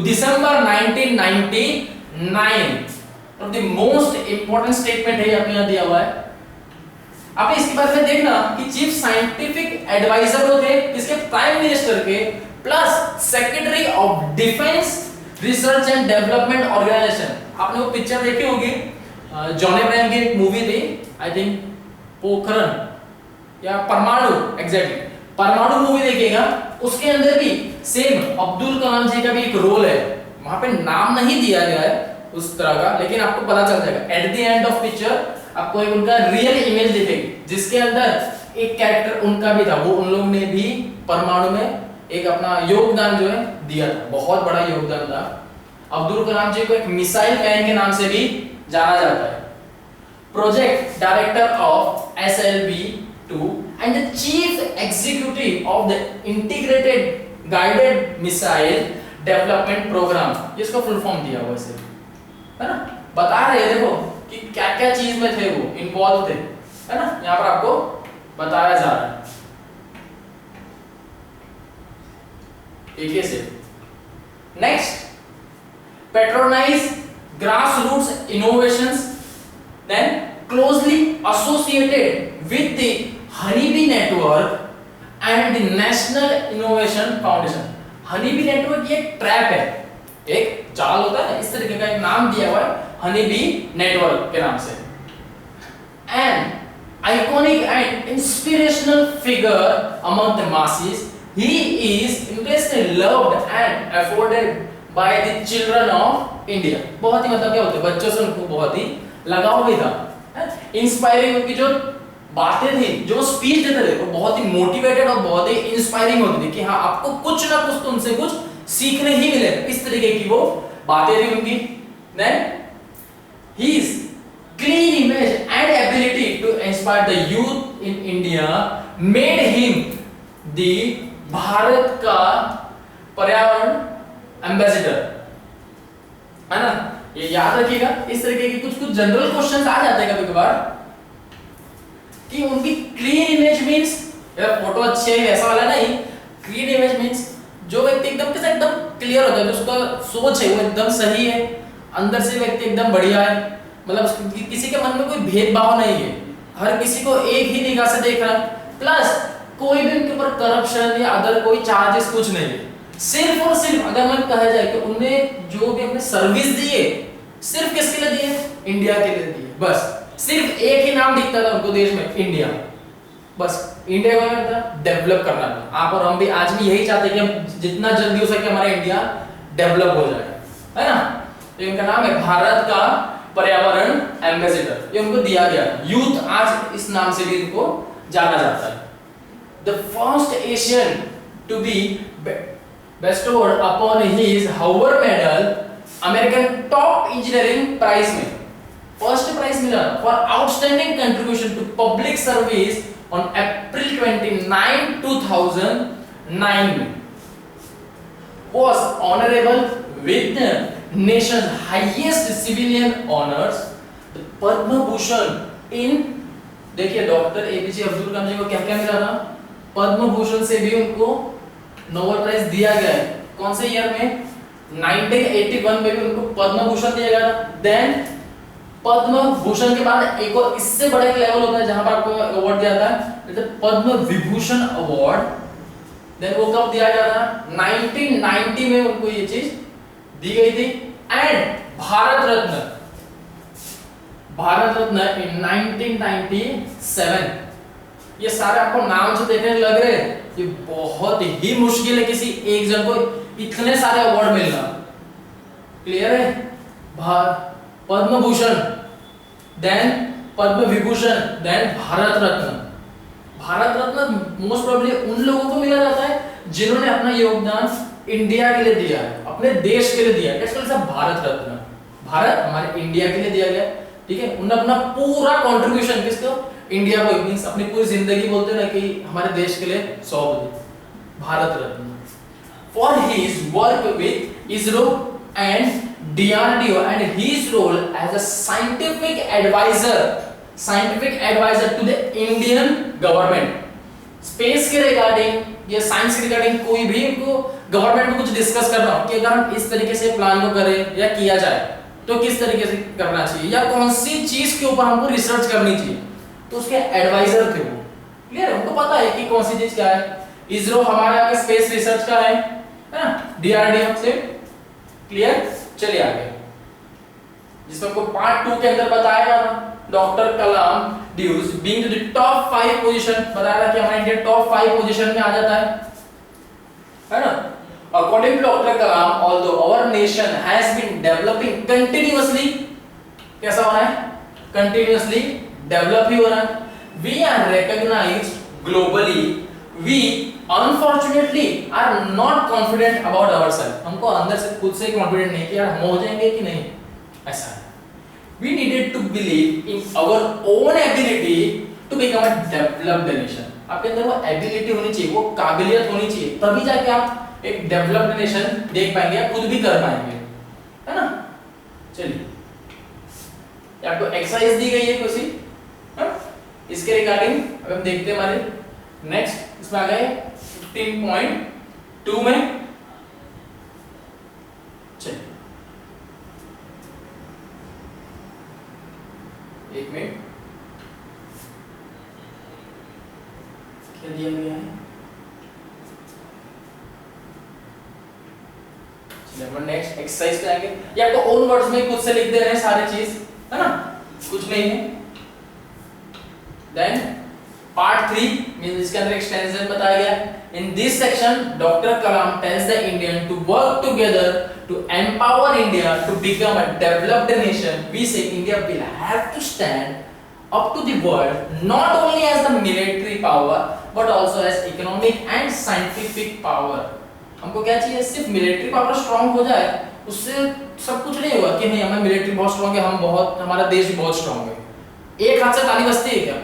दिसंबर 1999 और the most important statement है अपने यहां दिया हुआ है। आपने इसके बारे में देखना कि चीफ साइंटिफिक एडवाइजर होते किसके, प्राइम मिनिस्टर के, plus secretary of defence research and development organisation. आपने वो पिक्चर देखी होगी, जॉन अब्राहम की एक मूवी थी, आई थिंक पोखरण या परमाणु, एग्जैक्टली परमाणु मूवी देखिएगा, उसके अंदर भी सेम अब्दुल कलाम जी का भी एक रोल है। वहां पे नाम नहीं दिया गया है उस तरह का, लेकिन आपको पता चल जाएगा at the end of picture आपको एक उनका रियल इमेज दिखेगी, जिसके अंदर एक कैरेक्टर उनका भी था। वो उन लोगों ने भी परमाणु में एक अपना योगदान जो है दिया था, बहुत बड़ा योगदान था। अब्दुल कलाम जी को एक मिसाइल मैन के नाम से भी जाना जाता है। Project director of SLV-2 and the chief executive of the integrated guided missile development programme, इसका फुल फॉर्म दिया हुआ है ना, बता रहे हैं देखो कि क्या क्या चीज में थे वो इन्वॉल्व थे, है ना, यहां पर आपको बताया जा रहा है एक से। Next, patronise grassroots innovations, then closely associated with the Honeybee Network and the National Innovation Foundation. Honeybee Network ये एक ट्रैप है, एक जाल होता है, इस तरीके का एक नाम दिया हुआ है हनीबी नेटवर्क के नाम से। And iconic and inspirational figure among the masses, he is immensely loved and afforded by the children of India। बहुत ही मतलब क्या होते हैं, बच्चों से उनको बहुत ही लगाव भी था। इंस्पायरिंग उनकी जो बातें थी, जो स्पीच देते थे, वो बहुत ही मोटिवेटेड और बहुत ही इंस्पायरिंग होती थी कि हाँ आपको कुछ ना कुछ तो उनसे कुछ सीखने ही मिले, इस तरीके की वो बातें थी उनकी। Then his clean image and ability to inspire the youth in India made him the Bharat का पर्यावरण एम्बेसडर, है ना, ये याद रखिएगा। इस तरीके के कुछ कुछ जनरल क्वेश्चंस आ जाते हैं कभी कभार कि उनकी क्लीन इमेज मींस फोटो अच्छी है ऐसा वाला नहीं, क्लीन इमेज मींस जो व्यक्ति एकदम कैसे एकदम क्लियर होता है, जो उसका सोच है वो एकदम सही है, अंदर से व्यक्ति एकदम बढ़िया है, मतलब किसी के मन में कोई भेदभाव नहीं है, हर किसी को एक ही निगाह से देख रहा है, प्लस कोई भी उनके ऊपर करप्शन या अदर कोई चार्जेस कुछ नहीं है। सिर्फ और सिर्फ अगर मैं कहा जाए कि उन्हें जो भी अपने सर्विस दिए सिर्फ किसके लिए दिए, इंडिया के लिए दिए, बस सिर्फ एक ही नाम दिखता था उनको देश में, इंडिया। बस इंडिया को क्या डेवलप करना था। आप और हम भी आज भी यही चाहते हैं कि हम जितना जल्दी हो सके हमारा इंडिया डेवलप हो जाए, है ना। तो इनका नाम है भारत का पर्यावरण एम्बेसडर, ये उनको दिया गया। यूथ आज इस नाम से भी इनको जाना जाता है। The first Asian to be bestowed upon his Hoover Medal, American Top Engineering Prize में फर्स्ट प्राइज मिला for outstanding contribution to public service on April 29, 2009 में was honorable with the nation's highest civilian honors, the Padma Bhushan in, देखिए doctor APJ Abdul Kalam जी को क्या क्या मिला था, पद्म भूषण से भी उनको नोबेल प्राइज दिया गया है। कौन से ईयर में, 1981 में भी उनको पद्म भूषण दिया गया था। देन पद्म भूषण के बाद एक और इससे बड़ा एक लेवल होता है जहां पर आपको अवार्ड दिया जाता है, पद्म विभूषण अवार्ड। देन वो कब दिया गया था, 1990 में उनको ये चीज दी गई थी। एंड भारत रत्न इन 1997। ये सारे आपको नाम से देखने लग रहे हैं, ये बहुत ही मुश्किल है किसी एक जन को इतने सारे अवार्ड मिलना। क्लियर है, Padma Bhushan, then Padma Vibhushan, then Bharat Ratna. Bharat Ratna most probably उन लोगों को मिला जाता है जिन्होंने अपना योगदान इंडिया के लिए दिया है, अपने देश के लिए दिया है। भारत रत्न, भारत हमारे इंडिया के लिए दिया गया, ठीक है। उन्होंने अपना पूरा कंट्रीब्यूशन किसको, इंडिया को, मींस अपनी पूरी जिंदगी बोलते हैं ना कि हमारे देश के लिए सौंप दी। Bharat Ratna for his work with ISRO and DRDO and his role as a scientific advisor to the Indian government। Space के रिगार्डिंग या साइंस के रिगार्डिंग कोई भी उनको गवर्नमेंट में कुछ डिस्कस कर रहा हूँ कि अगर हम इस तरीके से प्लान को करें या किया जाए तो किस तरीके से करना चाहिए या कौन सी चीज के ऊपर हमको रिसर्च करनी चाहिए, तो उसके एडवाइजर थे वो। क्लियर है, उनको पता है कि कौन सी चीज क्या है। इसरो हमारे यहाँ स्पेस रिसर्च का है ना, डीआरडीओ से। क्लियर, चलिए आगे, जिसमें आपको पार्ट 2 के अंदर बताया था doctor Kalam dues being to the top 5 position, बताया था कि हमारा इंडिया टॉप 5 पोजीशन में आ जाता है ना। According to doctor Kalam, although our nation has been developing continuously, कैसा हो रहा है, कंटिन्यूअसली डेवलप ही हो रहा है। We are recognised globally, we unfortunately are not confident about ourself, हमको अंदर से खुद से कॉन्फिडेंट नहीं कि यार हम हो जाएंगे कि नहीं, ऐसा है। We needed to believe in our own ability to become a developed nation. आपके अंदर वो एबिलिटी होनी चाहिए, वो काबिलियत होनी चाहिए, तभी जाके आप एक डेवलप्ड नेशन देख पाएंगे या खुद भी कर पाएंगे, है ना। चलिए, आपको एक्सरसाइज दी गई है कुछ ही, इसके रिगार्डिंग अब हम देखते हैं हमारे नेक्स्ट, इसमें आ गए 15.2 में। चलिए एक मिनट, क्या दिया गया है, चलिए हम नेक्स्ट एक्सरसाइज पे आएंगे। ये आपको ओन वर्ड्स में खुद से लिख दे रहे हैं सारे चीज, है ना, कुछ नहीं है। देन पार्ट 3 मींस इसके अंदर एक्सटेंशन बताया गया है। In this section doctor Kalam tells the Indian to work together to empower India to become a developed nation. We say India will have to stand up to the world not only as the military power but also as economic and scientific power. हमको क्या चाहिए, सिर्फ military power strong हो जाए उससे सब कुछ नहीं होगा कि नहीं हमारा मिलिट्री बहुत स्ट्रांग है, हम बहुत, हमारा देश बहुत स्ट्रांग है। एक हाथ से ताली बजती है क्या,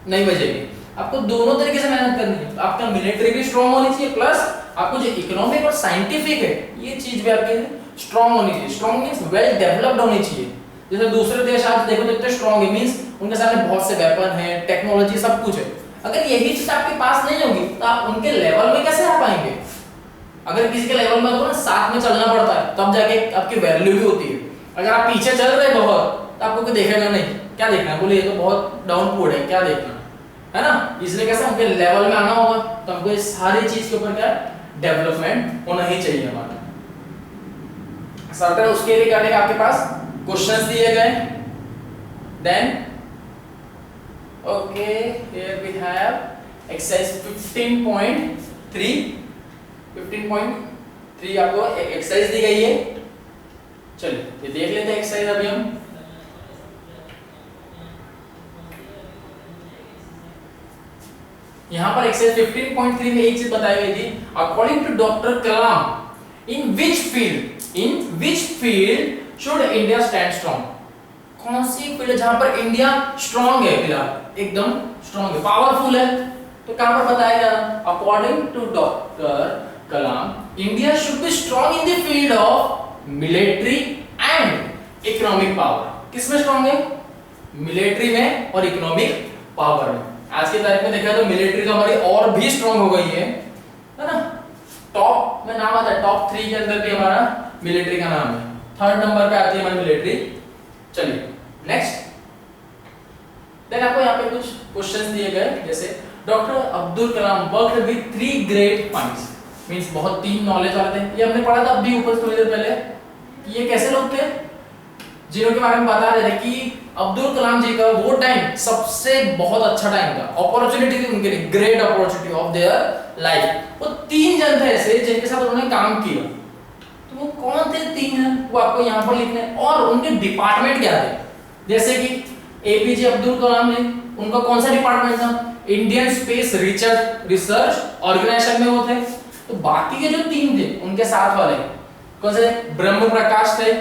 नहीं बजेगी। आपको दोनों तरीके से मेहनत करनी है, आपका मिलिट्री भी स्ट्रांग होनी चाहिए प्लस आपको जो इकोनॉमिक और साइंटिफिक है ये चीज भी आपकी स्ट्रांग होनी चाहिए। स्ट्रांग मींस वेल डेवलप्ड होनी चाहिए। जैसे दूसरे देश आप देखो तो इतने स्ट्रांग है, मींस उनके सामने बहुत से वेपन है, टेक्नोलॉजी सब कुछ है। अगर यही चीज आपके पास नहीं होगी तो आप उनके लेवल में कैसे आ पाएंगे। अगर किसी के लेवल में तो ना साथ में चलना पड़ता है तब जाके आपकी वैल्यू भी होती है। अगर आप पीछे चल रहे बहुत तो आपको कोई देखेगा नहीं, क्या देखना है, बोले ये तो बहुत डाउन फूड है, क्या देखना है ना। इसलिए कैसे उनके लेवल में आना होगा, तो हमको इस सारी चीज के ऊपर क्या डेवलपमेंट होना ही चाहिए हमारा। सर्टेन उसके रिगार्डिंग आपके पास क्वेश्चंस दिए गए। Then okay, here we have exercise 15.3 आपको एक्सरसाइज दी गई है। चलिए ये देख लेते हैं एक्सरसाइज अभी हम। यहां पर एक्सरसाइज 15.3 में एक चीज बताई गई थी, according to doctor Kalam in which field should India stand strong. कौन सी फील्ड जहां पर इंडिया स्ट्रांग है, फिलहाल एकदम स्ट्रांग है, पावरफुल है, तो कहां पर बताया गया, according to doctor Kalam India should be strong in the field of military and economic power. किसमें स्ट्रांग है, मिलिट्री में और इकोनॉमिक पावर में। आज की तारीख में देखा तो मिलिट्री तो हमारी और भी स्ट्रांग हो गई है ना। टॉप में नाम आता है, टॉप 3 के अंदर भी हमारा मिलिट्री का नाम है, 3rd नंबर पे आती है हमारी मिलिट्री। चलिए नेक्स्ट। देन आपको यहाँ पे कुछ क्वेश्चंस दिए गए, जैसे doctor Abdul Kalam worked with 3 great minds, means बहुत 3 नॉलेज वाले थे। ये हमने पढ़ा था अभी ऊपर थोड़ी देर पहले कि ये कैसे लोग थे, जिन्हों के बारे में बता रहे थे कि अब्दुल कलाम जी का वो टाइम सबसे बहुत अच्छा टाइम था, अपॉर्चुनिटी थी उनके लिए, great opportunity of their life. वो 3 जन थे ऐसे जिनके साथ उन्होंने काम किया, तो वो कौन थे 3 जन, वो आपको यहाँ पर लिखने हैं। और उनके डिपार्टमेंट क्या थे, जैसे कि एपीजे अब्दुल कलाम जी, उनका कौन सा डिपार्टमेंट था, इंडियन स्पेस रिसर्च ऑर्गेनाइजेशन में वो थे। तो बाकी के जो 3 थे उनके साथ वाले कौन से, ब्रह्म प्रकाश थे,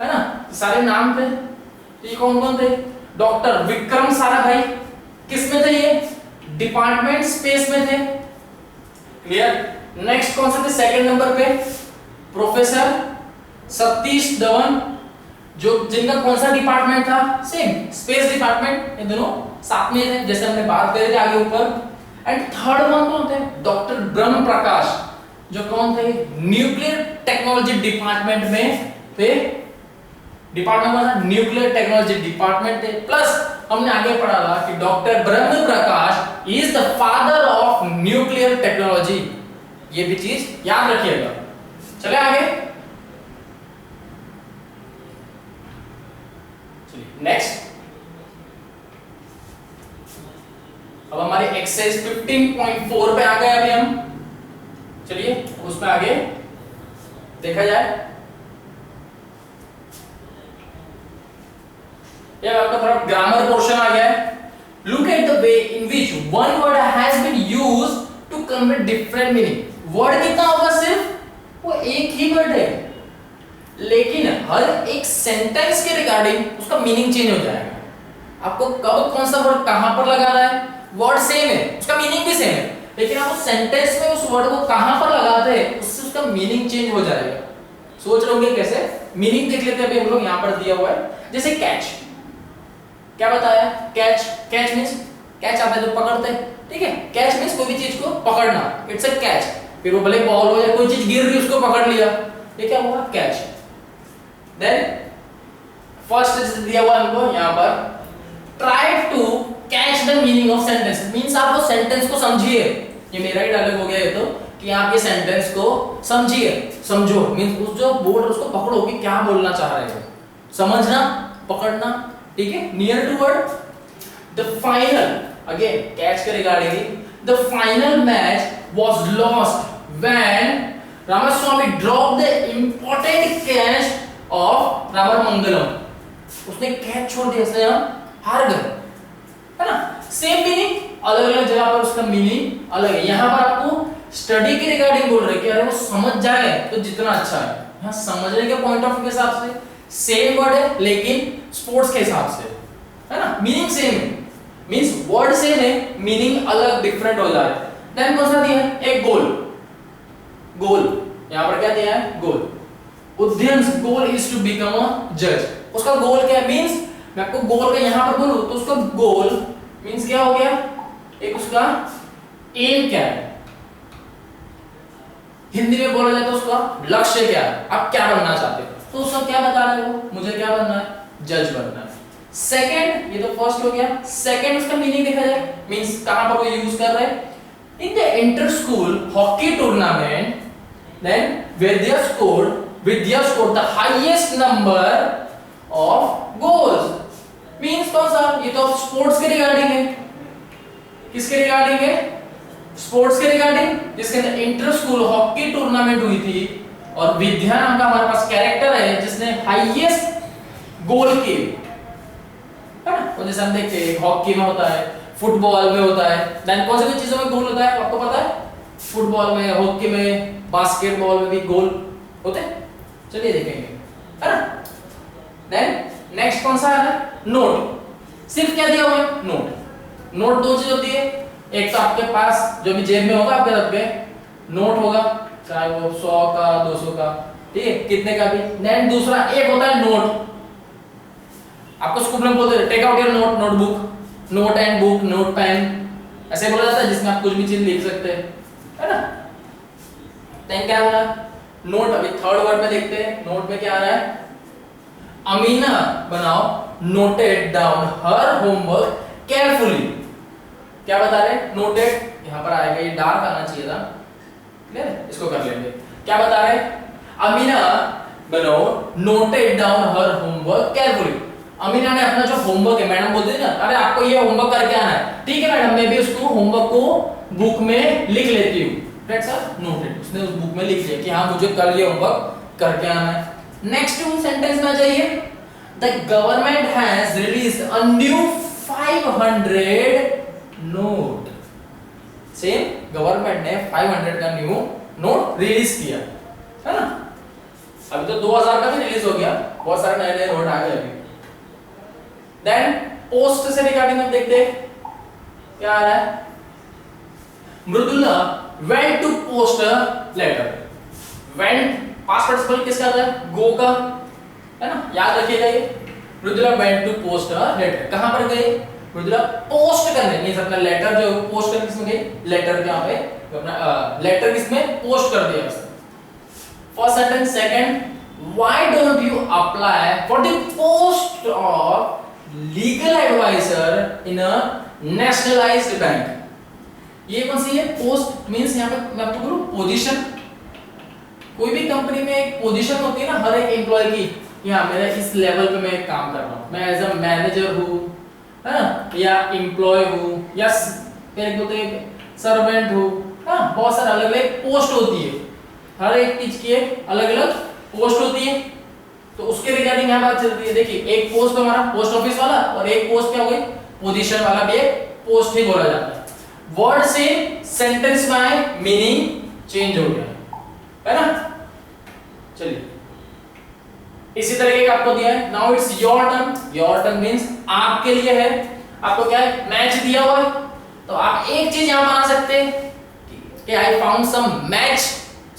है ना, सारे नाम थे। ये कौन कौन थे, डॉक्टर विक्रम साराभाई किस में थे, ये डिपार्टमेंट स्पेस में थे। क्लियर। नेक्स्ट कौन से थे, 2nd नंबर पे प्रोफेसर सतीश धवन, जो जिनका कौन सा डिपार्टमेंट था, सेम स्पेस डिपार्टमेंट। ये दोनों साथ में थे जैसे हमने बात करी थी आगे ऊपर। एंड 3rd वन कौन थे, डॉक्टर ब्रह्म प्रकाश, जो कौन थे, न्यूक्लियर टेक्नोलॉजी डिपार्टमेंट में थे। डिपार्टमेंट कौन सा, न्यूक्लियर टेक्नोलॉजी डिपार्टमेंट थे। प्लस हमने आगे पढ़ा था कि doctor Brahm Prakash is the father of nuclear technology. ये भी चीज याद रखिएगा। चले आगे, नेक्स्ट। अब हमारी एक्सरसाइज 15.4 पे आ गए अभी हम। चलिए उसमें आगे देखा जाए। ये आपका थोड़ा ग्रामर पोर्शन आ गया है। Look at the way in which one word has been used to convey different meaning. Word कितना होगा, सिर्फ वो एक ही वर्ड है, लेकिन हर एक सेंटेंस के रिगार्डिंग उसका मीनिंग चेंज हो जाएगा। आपको कब कौन सा वर्ड कहां पर लगा रहा है, वर्ड सेम है, उसका मीनिंग भी सेम है, लेकिन आप उस सेंटेंस में उस वर्ड को कहां पर लगाते हैं उससे उसका मीनिंग चेंज हो जाएगा। सोच रहे होंगे कैसे, मीनिंग देख लेते हैं अभी हम लोग। यहां पर दिया हुआ है जैसे कैच, क्या बताया, कैच, कैच मींस कैच आता है जो पकड़ते हैं, ठीक है। कैच मींस कोई भी चीज को पकड़ना, इट्स अ कैच। फिर वो भले बॉल हो या कोई चीज गिर रही उसको पकड़ लिया, ये क्या हुआ, कैच। देन फर्स्ट दिया हुआ हमको यहां पर, try to catch the meaning of sentence, means आप वो सेंटेंस को समझिए। ये मेरा ही डायलॉग हो गया है तो कि आप ये सेंटेंस को समझिए, समझो मींस उस जो बोल रहे उसको पकड़ो कि क्या बोलना चाह रहे हो, समझना, पकड़ना, ठीक है। Near to word, the final, again catch के regarding, the final match was lost when Ramaswamy drop the important catch of Rammangalam. उसने कैच छोड़ दिया, इसलिए हम हार गए, है ना। सेम मीनिंग, अलग अलग जगह पर उसका मीनिंग अलग है। यहां पर आपको स्टडी के रिगार्डिंग बोल रहे हैं कि अरे वो समझ जाए तो जितना अच्छा है। यहां समझने के पॉइंट ऑफ व्यू के हिसाब से सेम वर्ड है, लेकिन स्पोर्ट्स के हिसाब से, है ना, मीनिंग सेम है, मींस वर्ड सेम है, मीनिंग अलग डिफरेंट हो जाए। देन कौन सा दिया है, एक गोल, गोल यहां पर क्या दिया है, गोल। उद्यंस goal is to become a जज। उसका गोल क्या है, मींस मैं आपको गोल का यहां पर बोलूं तो उसका गोल मींस क्या हो गया, एक उसका एम क्या है, हिंदी में बोला जाए तो उसका लक्ष्य क्या है, आप क्या बनना चाहते हो, तो उसका क्या बता रहे हो, मुझे क्या बनना है, जज बनना है। सेकंड, ये तो फर्स्ट हो गया। सेकंड उसका मीनिंग देखा जाए, मींस कहां पर वो यूज कर रहे हैं, in the inter school hockey tournament, then Vidya scored the highest number of goals, means कौन सा, ये तो स्पोर्ट्स के रिगार्डिंग है। किसके रिगार्डिंग है, स्पोर्ट्स के रिगार्डिंग, जिसके अंदर इंटर स्कूल हॉकी टूर्नामेंट हुई थी और विद्या नाम का हमारे पास कैरेक्टर है जिसने हाईएस्ट गोल किए, है ना। तो जैसे हम देखते हैं हॉकी में होता है, फुटबॉल में होता है, देन कौन सी चीजों में गोल होता है आपको पता है, फुटबॉल में, हॉकी में, बास्केटबॉल में भी गोल होते हैं। चलिए देखेंगे, है ना। देन नेक्स्ट कौन सा है, नोट। सिर्फ क्या दिया हुआ है, नोट। नोट दो चीज होती है, एक तो आपके पास जो भी जेब में होगा आपके रख पे नोट होगा, चाहे वो 100 का 200 का, ठीक है, कितने का भी। देन दूसरा एक होता है नोट, आपको स्कूल में बोलते हैं take out your note, notebook, note and book, note pen, ऐसे बोला जाता है जिसमें आप कुछ भी चीज लिख सकते हैं, है ना। देन क्या हो रहा है, नोट। अभी थर्ड वर्ड में देखते हैं, नोट में क्या आ रहा है, अमीना बनाओ noted down her homework carefully. क्या बता रहे हैं, नोटेड, यहां पर आएगा, ये डार्क आना चाहिए था, क्लियर है, इसको कर लेंगे। क्या बता रहे हैं, अमीना बनाओ noted down her homework carefully. Amina ने अपना जो होमवर्क है, मैडम बोलती है ना, अरे आपको ये होमवर्क करके आना है, ठीक है मैडम, मैं भी उसको होमवर्क को बुक में लिख लेती हूँ, दैट्स आर नोटेड। उसने उस बुक में लिख लिया कि हाँ मुझे कल ये होमवर्क करके आना है। नेक्स्ट सेंटेंस में आ जाइए, the government has released a new 500 note. Same, government ने 500 का न्यू नोट रिलीज किया, है ना। अभी तो 2000 का भी रिलीज हो गया, बहुत सारे नए नए नोट आ गए अभी। देन पोस्ट से रिगार्डिंग हम देखते हैं क्या आ रहा है, Mridula went to post a letter। went past participle किसका आता है, गो का, है ना, याद रखिएगा ये। Mridula went to post a letter, कहां पर गए, मृदुला पोस्ट करने, मींस अपना लेटर जो पोस्ट करने किसमें गई, लेटर पे यहां पे अपना लेटर किसमें पोस्ट कर दिया उसने। First sentence. Second, why don't you apply for the post of legal adviser in a nationalised bank. ये कौन सी है? पोस्ट मींस यहाँ पे मैं आपको बोलूं पोजीशन। कोई भी कंपनी में एक पोजीशन होती है ना हर एक एम्प्लॉय की, कि हाँ मेरा इस लेवल पे मैं काम कर रहा हूँ, मैं एज अ मैनेजर हूँ, है ना, या एम्प्लॉय हूँ, या फिर बोलते हैं सर्वेंट हूँ। हाँ, बहुत सारे अलग अलग पोस्ट होती है, हर एक चीज की अलग अलग पोस्ट होती है। तो उसके रिगार्डिंग यहाँ बात चल रही है। देखिए, एक पोस्ट तो हमारा पोस्ट ऑफिस वाला, और एक पोस्ट क्या हो गई? पोजीशन वाला भी एक पोस्ट ही बोला जाता है। वर्ड से सेंटेंस में मीनिंग चेंज हो गया, है ना। चलिए, इसी तरीके का आपको दिया है। Now it's your turn. Your turn means आपके लिए है। आपको क्या है? मैच दिया हुआ है, तो आप एक चीज यहां बना सकते हैं कि I found some match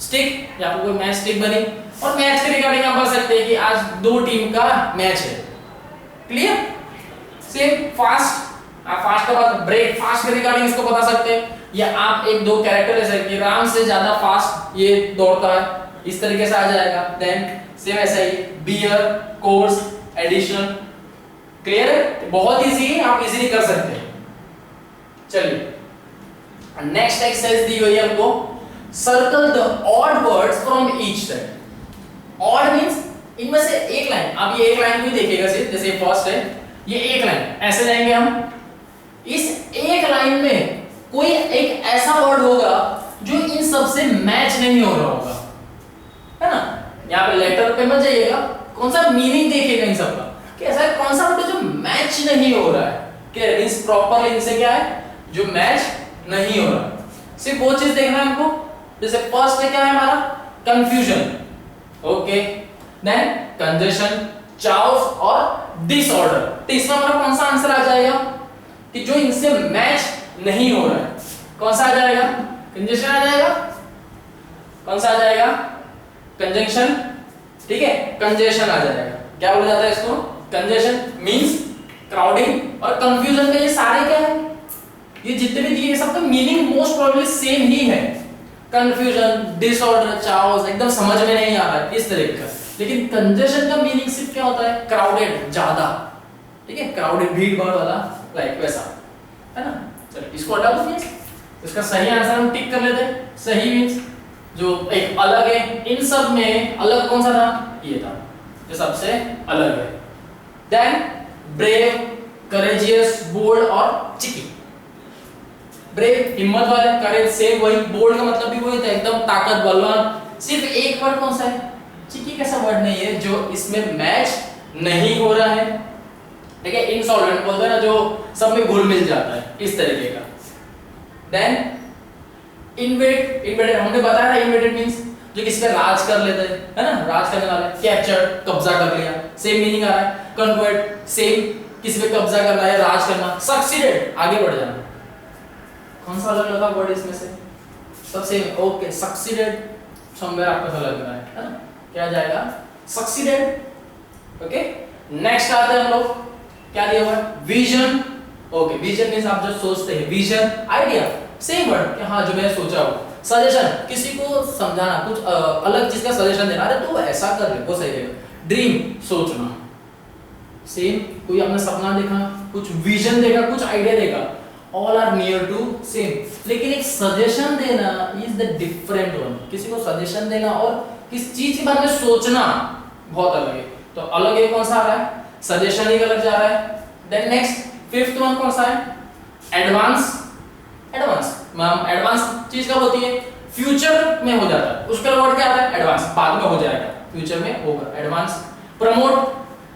stick, या आपको कोई मैच स्टिक बनी, और मैच के रिगार्डिंग आप बता सकते हैं कि आज दो टीम का मैच है। क्लियर? सेम फास्ट, आप फास्ट का बाद ब्रेक फास्ट के रिगार्डिंग इसको बता सकते हैं, या आप एक दो कैरेक्टर ले सकते हैं, राम से ज्यादा फास्ट ये दौड़ता है, इस तरीके से आ जाएगा। देन सेम ऐसा ही बियर, कोर्स, एडिशनल। क्लियर है? बहुत इजी है, आप इजीली कर सकते हैं। चलिए, नेक्स्ट एक्सरसाइज दी हुई है हमको, circle the odd words from each side. Odd means इनमें से एक लाइन, आप ये एक लाइन को ही देखिएगा सिर्फ, जैसे फर्स्ट है ये एक लाइन, ऐसे जाएंगे हम। इस एक लाइन में कोई एक ऐसा वर्ड होगा जो इन सब से मैच नहीं हो रहा होगा, है ना। यहाँ पे लेटर पे मत जाइएगा, कौन सा मीनिंग देखिएगा इन सब का, कि ऐसा कौन सा वर्ड जो मैच नहीं हो रहा है, कि मींस प्रॉपरली इनसे क्या है जो मैच नहीं हो रहा। सिर्फ वो चीज देखना है हमको। जैसे फर्स्ट में क्या है हमारा? Confusion, okay. Then congestion, chaos और डिसऑर्डर। तो इसमें हमारा कौन सा आंसर आ जाएगा कि जो इनसे मैच नहीं हो रहा है? कौन सा आ जाएगा? कंजेशन आ जाएगा। कौन सा आ जाएगा? कंजंक्शन, ठीक है, कंजेशन आ जाएगा। क्या बोला जाता है इसको? Congestion means crowding. और कंफ्यूजन का ये सारे क्या है, ये जितने भी दिए सबका मीनिंग मोस्ट प्रोबेबली सेम ही है। कंफ्यूजन, डिसऑर्डर, चाओस एकदम समझ में नहीं आ रहा है इस तरीके का। लेकिन कंजेशन का मीनिंग सिर्फ क्या होता है? क्राउडेड, ज्यादा, ठीक है, क्राउडेड, भीड़ भाड़ वाला, लाइक वैसा, है ना। चलो इसको हटा दो मींस, इसका सही आंसर हम टिक कर लेते हैं। सही मींस जो एक अलग है, इन सब में अलग कौन सा था? ये था जो सबसे अलग है। देन ब्रेव, करेजियस, बोल्ड और चिकी। ब्रेव हिम्मत वाले, करेज सेम वही, बोल्ड का मतलब भी वही था, एकदम ताकत बलवान। सिर्फ एक वर्ड कौन सा है? चिकी कैसा वर्ड नहीं है जो इसमें मैच नहीं हो रहा है, ठीक है। इंसॉल्वेंट बोलते हैं ना, जो सब में घुल मिल जाता है, इस तरीके का। देन इन्वेड, इन्वेडेड हमने बताया ना, इन्वेडेड मींस जो किसी पे राज कर लेते हैं, है ना, राज करने वाले। कैप्चर्ड, कब्जा कर लिया, सेम मीनिंग आ रहा है। कन्वर्ट, सेम, किसी पे कब्जा करना या राज करना। सक्सीडेड, आगे बढ़ जाना। कौन सा अलग लगा वर्ड इसमें से? सब सेम, ओके। सक्सीडेड समवेयर आपको ऐसा लग रहा है ना, क्या जाएगा? Succeeded, okay. नेक्स्ट आते हैं हम लोग, क्या दिया हुआ है? Vision, okay. विजन मींस आप जो सोचते हैं, विजन, आइडिया, सेम वर्ड कि हाँ जो मैंने सोचा हो। सजेशन, किसी को समझाना, कुछ अलग चीज का सजेशन देना, अरे तू ऐसा कर ले, वो सही रहेगा। ड्रीम, सोचना, सेम, कोई आपने सपना देखा, कुछ विजन देखा, कुछ आइडिया देखा, all are near to same. लेकिन एक सजेशन देना इज द डिफरेंट वन। किसी को सजेशन देना और किस चीज के बारे में सोचना बहुत अलग है। तो अलग है, कौन सा आ रहा है? सजेशन ही अलग जा रहा है। देन नेक्स्ट फिफ्थ वन कौन सा है? एडवांस। एडवांस मैम, एडवांस चीज कब होती है? फ्यूचर में हो जाता है, उसका वर्ड क्या आता है? एडवांस, बाद में हो जाएगा, फ्यूचर में होगा एडवांस। प्रमोट,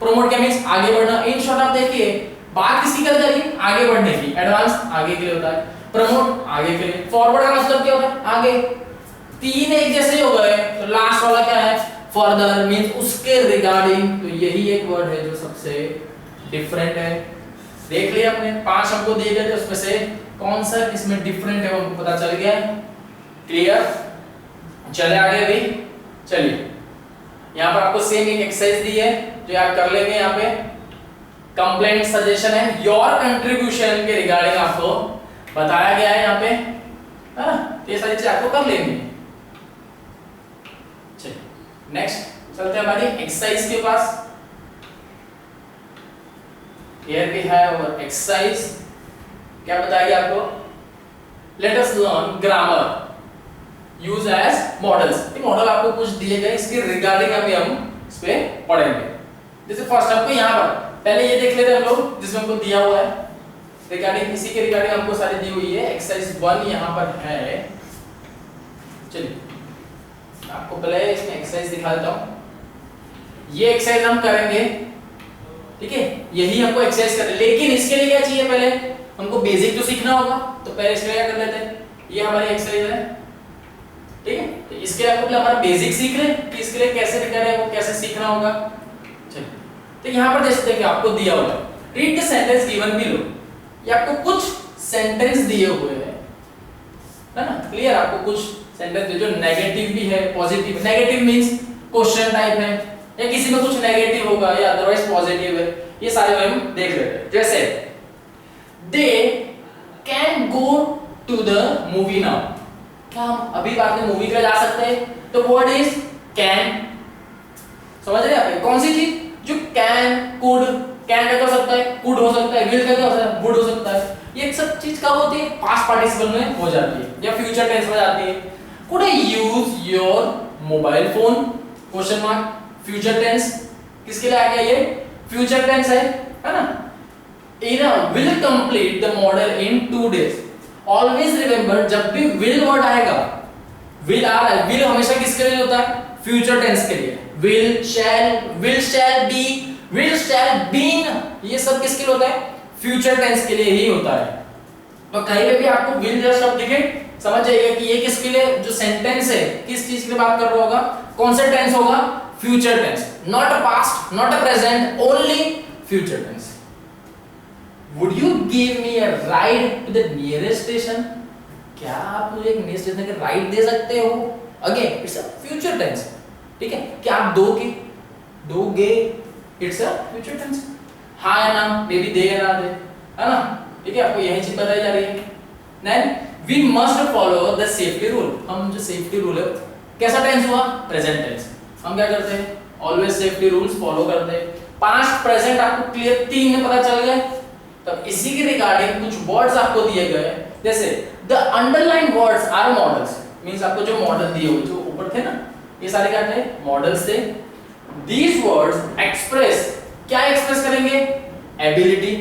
प्रमोट क्या मींस आगे बढ़ना। इन शॉर्ट आप देखिए, बात किसकी कर जा रही है? आगे बढ़ने की। एडवांस आगे के लिए होता है, प्रमोट आगे के लिए। फॉरवर्ड का मतलब क्या होता है? आगे। तीन एक जैसे हो गए, तो लास्ट वाला क्या है? फर्दर मींस उसके रिगार्डिंग। तो यही एक वर्ड है जो सबसे डिफरेंट है। देख लिया हमने, 5 हमको दिए गए थे, उसमें से कौन सा इसमें डिफरेंट है हमको पता चल गया। क्लियर? चले आगे भी। चलिए, यहाँ पर आपको सेम एक एक्सरसाइज दी है जो आप कर लेंगे। यहाँ पे complaint, suggestion and your contribution के रिगार्डिंग आपको बताया गया है यहाँ पे, है ना। तो ये सारी चीजें आपको कर लेनी है। चलिए नेक्स्ट चलते हैं हमारी एक्सरसाइज के पास। Here we have our exercise। क्या बताएगी आपको? Let us learn grammar use as models। ये मॉडल आपको कुछ दिए गए, इसके रिगार्डिंग अभी हम इस पे पढ़ेंगे। जैसे फर्स्ट आपको यहाँ पर पहले ये देख लेते हैं हम लोग, जिसमें हमको दिया हुआ है रिगार्डिंग, इसी के रिगार्डिंग हमको सारी दी हुई है। एक्सरसाइज 1 यहाँ पर है। चलिए आपको पहले इसमें एक्सरसाइज दिखा देता हूँ। ये एक्सरसाइज हम करेंगे, ठीक है, यही हमको एक्सरसाइज करना है। लेकिन इसके लिए क्या चाहिए? पहले हमको बेसिक तो सीखना होगा, तो पहले इसके लिए क्या कर लेते हैं, ये हमारी एक्सरसाइज है, ठीक है। तो इसके लिए आपको हमारा बेसिक सीख ले कि इसके लिए कैसे करें, वो कैसे सीखना होगा। चलिए तो यहाँ पर देखते हैं कि आपको दिया हुआ है, read the sentence given below. ये आपको कुछ सेंटेंस दिए हुए हैं, है ना, क्लियर। आपको कुछ सेंटेंस जो नेगेटिव भी है, positive. Negative means question type है, या किसी में कुछ नेगेटिव होगा या अदरवाइज पॉजिटिव है, ये सारे हम देख लेते हैं। जैसे they can go to the movie now. क्या हम अभी बाद में मूवी के लिए जा सकते हैं? तो वर्ड इज कैन। समझ रहे हैं आप? कौन सी चीज जो कैन, कुड, कैन का क्या हो सकता है, कुड हो सकता है, विल का क्या हो सकता है, वुड हो सकता है। ये सब चीज कब होती है? पास्ट पार्टिसिपल में हो जाती है या फ्यूचर टेंस में जाती है। Could I use your mobile phone? Question mark, future tense किसके लिए आ गया? ये फ्यूचर टेंस है ना। Ira will complete the model in 2 days। Always remember, जब भी विल वर्ड आएगा, विल आ रहा है, विल हमेशा किसके लिए होता है? फ्यूचर टेंस के लिए। Will shall be, will shall been, ये सब किसके लिए होता है? फ्यूचर टेंस के लिए ही होता है। तो कहीं पे भी आपको विल जैसा शब्द दिखे, समझ जाइएगा कि ये किसके लिए, जो सेंटेंस है किस चीज के लिए बात कर रहा होगा, कौन सा टेंस होगा? Future tense, not a past, not a present, only future tense. Would you give me a ride to the nearest station? क्या आप मुझे एक नियरेस्ट स्टेशन का राइड दे सकते हो? Again it's a future tense, ठीक है। क्या आप दोगे, इट्स अ फ्यूचर टेंस। हाँ या ना, मे बी दे या ना दे, है ना, ठीक है। आपको यही चीज बताई जा रही है। Then we must follow the safety rule. हम जो सेफ्टी रूल है, कैसा टेंस हुआ? Present tense. हम क्या करते हैं? ऑलवेज सेफ्टी रूल्स फॉलो करते हैं। पास्ट प्रेजेंट आपको क्लियर 3 में पता चल गया। तब इसी के रिगार्डिंग कुछ वर्ड्स आपको दिए गए हैं, जैसे the underline words are modals. Means आपको जो मॉडल दिए हुए जो ऊपर थे ना, ये सारे क्या थे? मॉडल्स थे। दीज वर्ड्स एक्सप्रेस, क्या एक्सप्रेस करेंगे? एबिलिटी,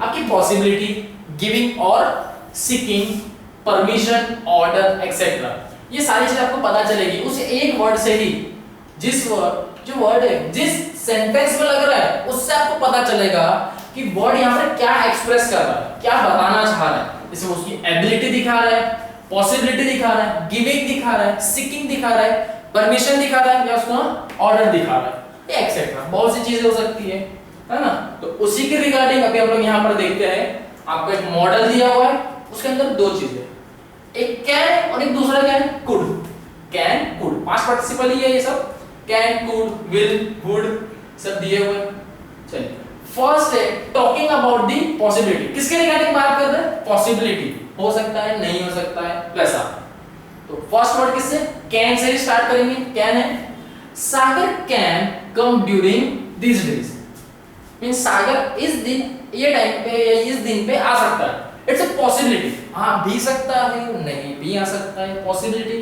आपकी पॉसिबिलिटी, गिविंग और सीकिंग, परमिशन, ऑर्डर एक्सेट्रा। ये सारी चीज आपको पता चलेगी उस एक वर्ड से ही। जो वर्ड है, जिस सेंटेंस में लग रहा है, उससे आपको पता चलेगा कि वर्ड यहाँ पर क्या एक्सप्रेस कर रहा है, क्या बताना चाह रहा है। जैसे उसकी एबिलिटी दिखा रहा है, पॉसिबिलिटी दिखा रहा है, गिविंग दिखा रहा है, सीकिंग दिखा रहा है, परमिशन दिखा रहा है, या उसका ऑर्डर दिखा रहा है, एक्सेट्रा। बहुत सी चीजें हो सकती है ना। तो उसी के रिगार्डिंग अभी हम लोग यहाँ पर देखते हैं। आपको एक मॉडल दिया हुआ है, उसके अंदर 2 चीजें, एक कैन और एक दूसरा क्या है? Could. Can, could, past participle ही है ये सब। कैन, कुड, विल, वुड सब दिए हुए। चलिए फर्स्ट है टॉकिंग अबाउट दी पॉसिबिलिटी। किसके रिगार्डिंग बात कर रहे हैं? पॉसिबिलिटी, हो सकता है, नहीं हो सकता है, वैसा। तो फर्स्ट वर्ड किससे? कैन से ही स्टार्ट करेंगे। कैन है, Sagar can come during this days. Means Sagar इस दिन, ये टाइम पे या इस दिन पे आ सकता है। इट्स अ पॉसिबिलिटी, हाँ भी सकता है, नहीं भी आ सकता है। पॉसिबिलिटी,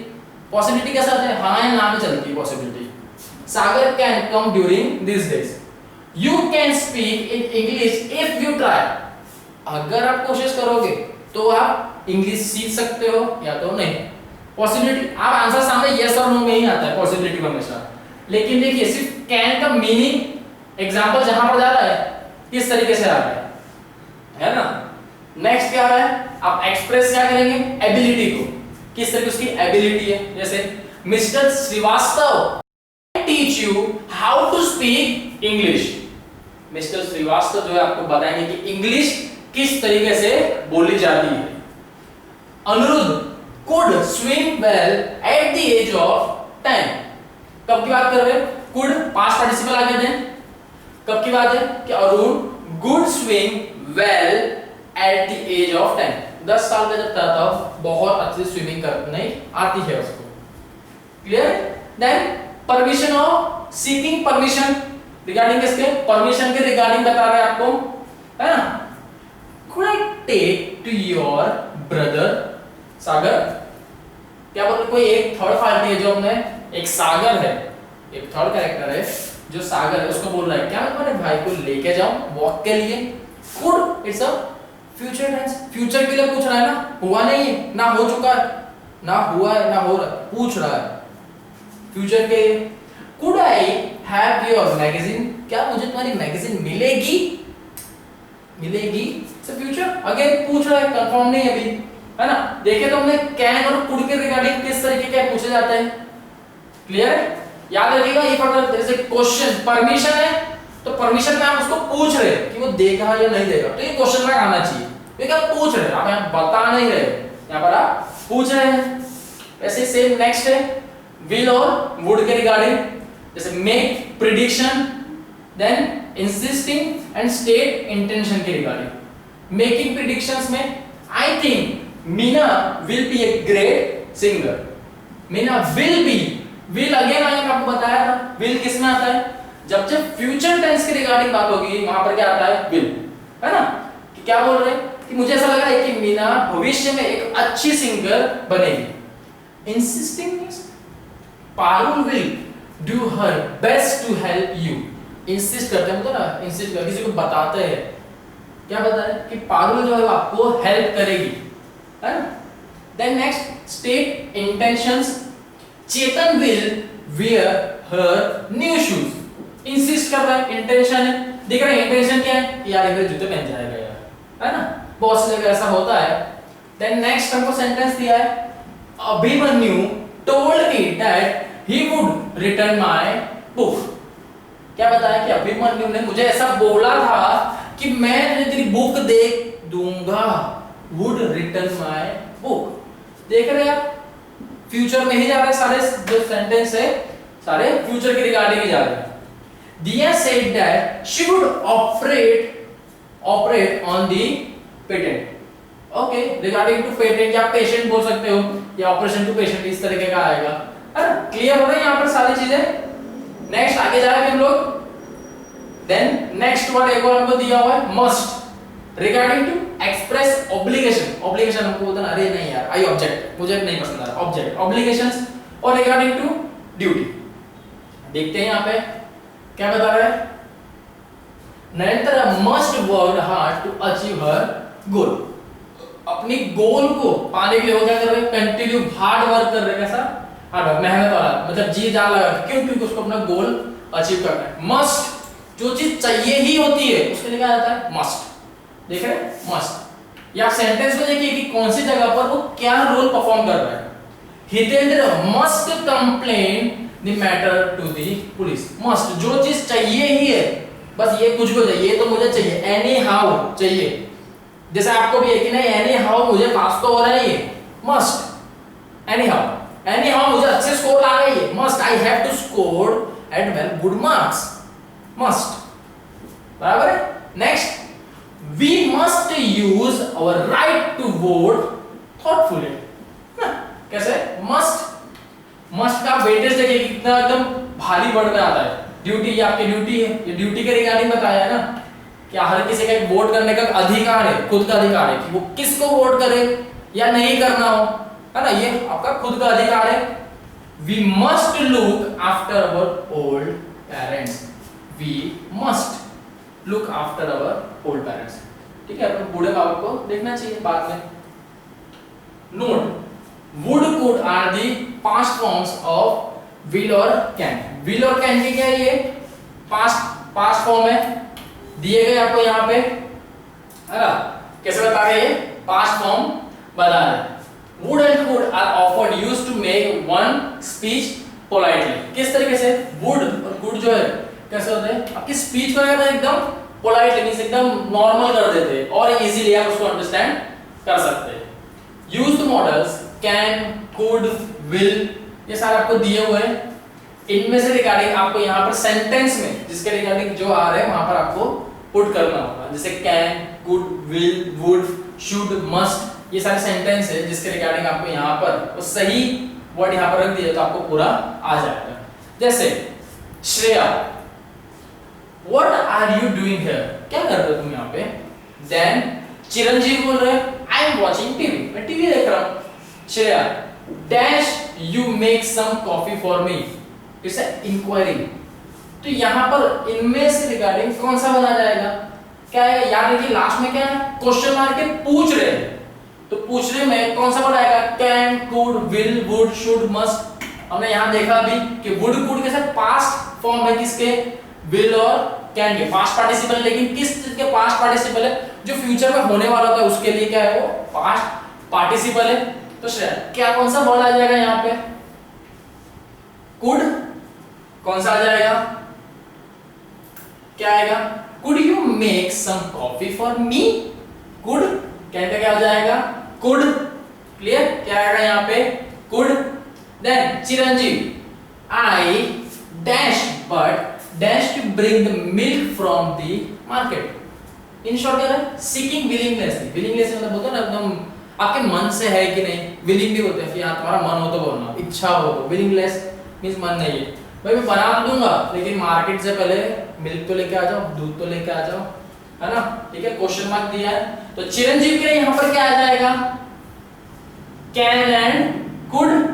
पॉसिबिलिटी कैसा आता है? हाँ या ना में चलती है possibility. Sagar can come during this days. You can speak in English if you try. अगर आप कोशिश करोगे तो आप इंग्लिश सीख सकते हो, या तो नहीं। पॉसिबिलिटी, आप आंसर सामने यस और नो में ही आता है पॉसिबिलिटी में हमेशा। लेकिन देखिए सिर्फ कैन का मीनिंग एग्जांपल जहां पर जा रहा है किस तरीके से आ रहा है ना। नेक्स्ट क्या आ रहा है? आप एक्सप्रेस क्या करेंगे? एबिलिटी को, किस तरह की उसकी एबिलिटी है। जैसे mister Srivastava teach you how to speak English. Mister Srivastava जो है आपको बताएंगे कि इंग्लिश किस तरीके से बोली जाती है। Aniruddh could swim well at the age of 10। कब की बात कर रहे हैं? कुड पास्ट पार्टिसिपल आ गए थे। कब की बात है? कि Arun could swim well at the age of 10। 10 साल का जब था तब बहुत अच्छी स्विमिंग करने आती है उसको। Clear? Then permission of seeking permission regarding किसके? परमिशन के रिगार्डिंग बता रहे हैं आपको, है ना? Could I take to your brother सागर? क्या बोल रहे? कोई एक थर्ड पार्टी है जो हमने, एक सागर है, एक थर्ड कैरेक्टर है जो सागर है, उसको बोल रहा है क्या तुम्हारे भाई को लेके जाऊं वॉक के लिए? Could it's a future tense, future के लिए पूछ रहा है ना, हुआ नहीं है, ना हो चुका है, ना हुआ है, ना हो रहा है, पूछ रहा है फ्यूचर के लिए। Could I have your magazine? क्या मुझे तुम्हारी मैगजीन मिलेगी? मिलेगी से फ्यूचर अगेन पूछ रहा है, कंफर्म नहीं अभी, है ना? देखिए तो हमने कैन और कुड के रिगार्डिंग किस तरीके के पूछे जाते हैं। क्लियर है? याद रखिएगा ये अगर जैसे क्वेश्चन परमिशन है तो परमिशन में आप उसको पूछ रहे हैं कि वो देगा या नहीं देगा, तो ये क्वेश्चन में आना चाहिए। ये क्या पूछ रहे हैं आप, यहाँ बता नहीं रहे, यहाँ पर आप पूछ रहे हैं। वैसे सेम नेक्स्ट है विल और वुड के रिगार्डिंग, जैसे make prediction, then insisting and state intention के रिगार्डिंग। मेकिंग प्रिडिक्शंस में I think Meena will be a great singer. Meena will be, will again मैंने आपको बताया था, विल किस में आता है? जब फ्यूचर टेंस के रिगार्डिंग बात होगी वहां पर क्या आता है? विल, है ना? कि क्या बोल रहे हैं कि मुझे ऐसा लग रहा है कि मीना भविष्य में एक अच्छी सिंगर बनेगी। Insisting means Parul will do her best to help you. Insist करते हैं मतलब ना, इंसिस्ट कर किसी को बताते हैं, क्या बताते हैं कि पारुल जो है आपको हेल्प करेगी, है ना? Then next state intentions, Chetan will wear her new shoes। Insist कर रहा है, इंटेंशन है, देख रहे हैं इंटेंशन क्या है कि यार एक जूते पहन जाएगा यार, है ना? बहुत से जगह ऐसा होता है। देन नेक्स्ट हमको सेंटेंस दिया है Abhimanyu told me that he would return my book। क्या बताया कि अभिमन्यु ने मुझे ऐसा बोला था कि मैं तेरी बुक दे दूंगा, would return my book। देख रहे हैं आप, फ्यूचर में ही जा रहे हैं, सारे जो सेंटेंस है सारे फ्यूचर के रिगार्डिंग ही जा रहे हैं। दिया said that she would operate on the patent। Okay, regarding to patent या पेशेंट बोल सकते हो या ऑपरेशन टू पेशेंट, इस तरीके का आएगा, है ना? क्लियर हो रहा है यहाँ पर सारी चीजें। नेक्स्ट आगे जाएंगे हम लोग। देन नेक्स्ट वर्ड एक और हमको दिया हुआ है must, regarding to express obligation. Obligation हमको बोलते हैं अरे नहीं यार आई ऑब्जेक्ट, मुझे नहीं पसंद आ रहा ऑब्जेक्ट, ऑब्लिगेशंस। और रिगार्डिंग टू ड्यूटी देखते हैं यहाँ पे क्या बता रहा है। Nayantara must work hard to achieve her goal. अपनी गोल को पाने के लिए वो क्या कर रहे हैं? कंटिन्यू हार्ड वर्क कर रहे हैं। कैसा हार्ड वर्क? मेहनत वाला, मतलब जी जान लगा। क्यों? क्योंकि उसको अपना गोल अचीव करना है। मस्ट, जो चीज चाहिए ही होती है उसके लिए क्या आता है? मस्ट। देख रहे हैं? मस्ट। या सेंटेंस में देखिए कि कौन सी जगह पर वो क्या रोल परफॉर्म कर रहा है। Hitendra must complain the matter to the police. Must, जो चीज चाहिए ही है, बस ये कुछ को चाहिए, ये तो मुझे चाहिए, एनी हाउ चाहिए। जैसे आपको भी है कि नहीं एनी हाउ मुझे पास तो हो रहा है, ये मस्ट। एनी हाउ मुझे अच्छे स्कोर ला रहा है, ये मस्ट। I have to score at well good marks, must. बराबर है? Next, we must use our right to vote thoughtfully. कैसे? मस्ट का वेटेज देखिए कितना एकदम भारी वर्ड में आता है। ड्यूटी, ये आपकी ड्यूटी है, ये ड्यूटी के रिगार्डिंग बताया है ना, क्या हर किसी का एक वोट करने का अधिकार है, खुद का अधिकार है कि वो किसको वोट करे या नहीं करना हो, है ना? ये आपका खुद का अधिकार है। We must look after our old parents. We must look after our old parents. ठीक है, अपने बूढ़े बाबा को देखना चाहिए बाद में। Note, would could are the past forms of will और कैन। विल और कैन की क्या है? ये पास्ट फॉर्म है, दिए गए आपको यहाँ पे, है ना? कैसे बता रहे हैं? पास्ट फॉर्म बता रहे। Would and could are often used to make one speech politely. किस तरीके से? वुड और कुड जो है कैसे होते हैं? आपकी स्पीच को एकदम पोलाइटली मींस एकदम नॉर्मल कर देते हैं और इजीली आप उसको अंडरस्टैंड कर सकते हैं। Used models can, could, will, ये सारे आपको दिए हुए हैं। इनमें से रिगार्डिंग आपको यहाँ पर सेंटेंस में जिसके रिगार्डिंग जो आ रहे हैं वहां पर आपको पुट करना होगा, जैसे can, could, will, would, should, must, ये सारे सेंटेंस है जिसके रिगार्डिंग आपको यहाँ पर वो सही वर्ड यहाँ पर रख दिया तो आपको पूरा आ जाएगा। जैसे Shreya, what are you doing here, क्या कर रहे हो तुम यहाँ पे। देन चिरंजीव बोल रहे आई एम वॉचिंग टीवी, मैं टीवी देख रहा हूँ। Shreya, dash you make some coffee for me, it's enquiry. तो यहाँ पर इनमें से रिगार्डिंग कौन सा बना जाएगा, क्या है, याद रखिए लास्ट में क्या है, क्वेश्चन मार के पूछ रहे हैं, तो पूछने में कौन सा वर्ड आएगा, can, could, will, would, should, must. हमने यहाँ देखा भी कि वुड कुड के साथ पास्ट फॉर्म है किसके, विल और कैन के, पास्ट पार्टिसिपल। लेकिन किस चीज के पास्ट पार्टिसिपल है, जो फ्यूचर में होने वाला होता है उसके लिए क्या है, वो पास्ट पार्टिसिपल है। तो क्या कौन सा वर्ड आ जाएगा यहाँ पे, कुड, कौन सा आ जाएगा, क्या आएगा, could you make some coffee for me, could, can का क्या हो जाएगा, कुड। क्लियर, क्या आएगा यहाँ पे, could. Then Chiranjeev, I dash but dash to bring the milk from the market. In short क्या है, सीकिंग विलिंगनेस। विलिंगनेस मतलब होता है ना एकदम आपके मन से है कि नहीं, विलिंग भी होते हैं, फिर तुम्हारा मन हो तो बोलना, इच्छा हो तो। विलिंगनेस मींस मन नहीं है, भाई मैं बना दूंगा लेकिन मार्केट से पहले मिल्क तो लेके आ जाओ, दूध तो लेके आ जाओ, है ना। ठीक है, क्वेश्चन मार्क दिया है। तो चिरंजीव के लिए यहाँ पर क्या आ जाएगा, can and could.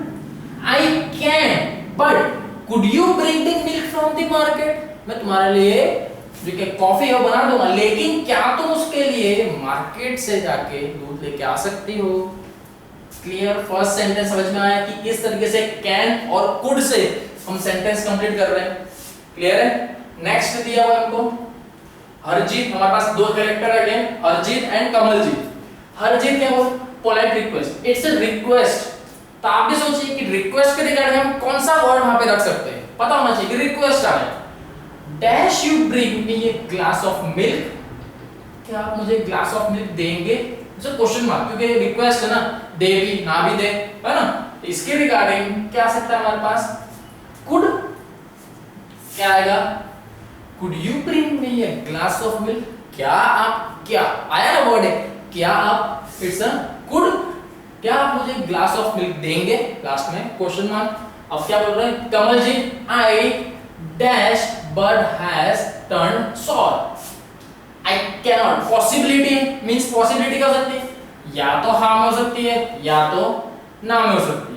I can but could you bring the milk from the market, मैं तुम्हारे लिए जो कि कॉफी है वो बना दूंगा, लेकिन क्या तुम उसके लिए मार्केट से जाके दूध लेके आ सकती हो। क्लियर, फर्स्ट सेंटेंस समझ में आया कि किस तरीके से कैन और कुड से हम सेंटेंस कंप्लीट कर रहे हैं। क्लियर है। नेक्स्ट दिया हुआ हमको हरजीत, हमारे पास दो कैरेक्टर है अगेन, हरजीत एंड कमलजीत। हरजीत क्या बोल, polite request, it's a request. तो आप भी सोचिए कि रिक्वेस्ट के रिगार्डिंग हम कौन सा वर्ड वहां पे रख सकते हैं, पता होना चाहिए कि रिक्वेस्ट आ है। Dash you bring me a glass of milk, क्या आप मुझे ग्लास ऑफ मिल्क देंगे, जैसे क्वेश्चन मार्क, क्योंकि रिक्वेस्ट है ना, दे भी ना भी दे, है ना। इसके रिगार्डिंग क्या आ सकता है हमारे पास, कुड, क्या आएगा, could you bring me a glass of milk, क्या आप, क्या आया ना वर्ड है, क्या आप, इट्स अ कुड, क्या आप मुझे ग्लास ऑफ मिल्क देंगे, लास्ट में क्वेश्चन मार्क। अब क्या बोल रहे हैं Kamal ji, I dash but has turn sour, I cannot, possibility means possibility क्या हो सकती है, या तो हाँ में हो सकती है या तो ना में हो सकती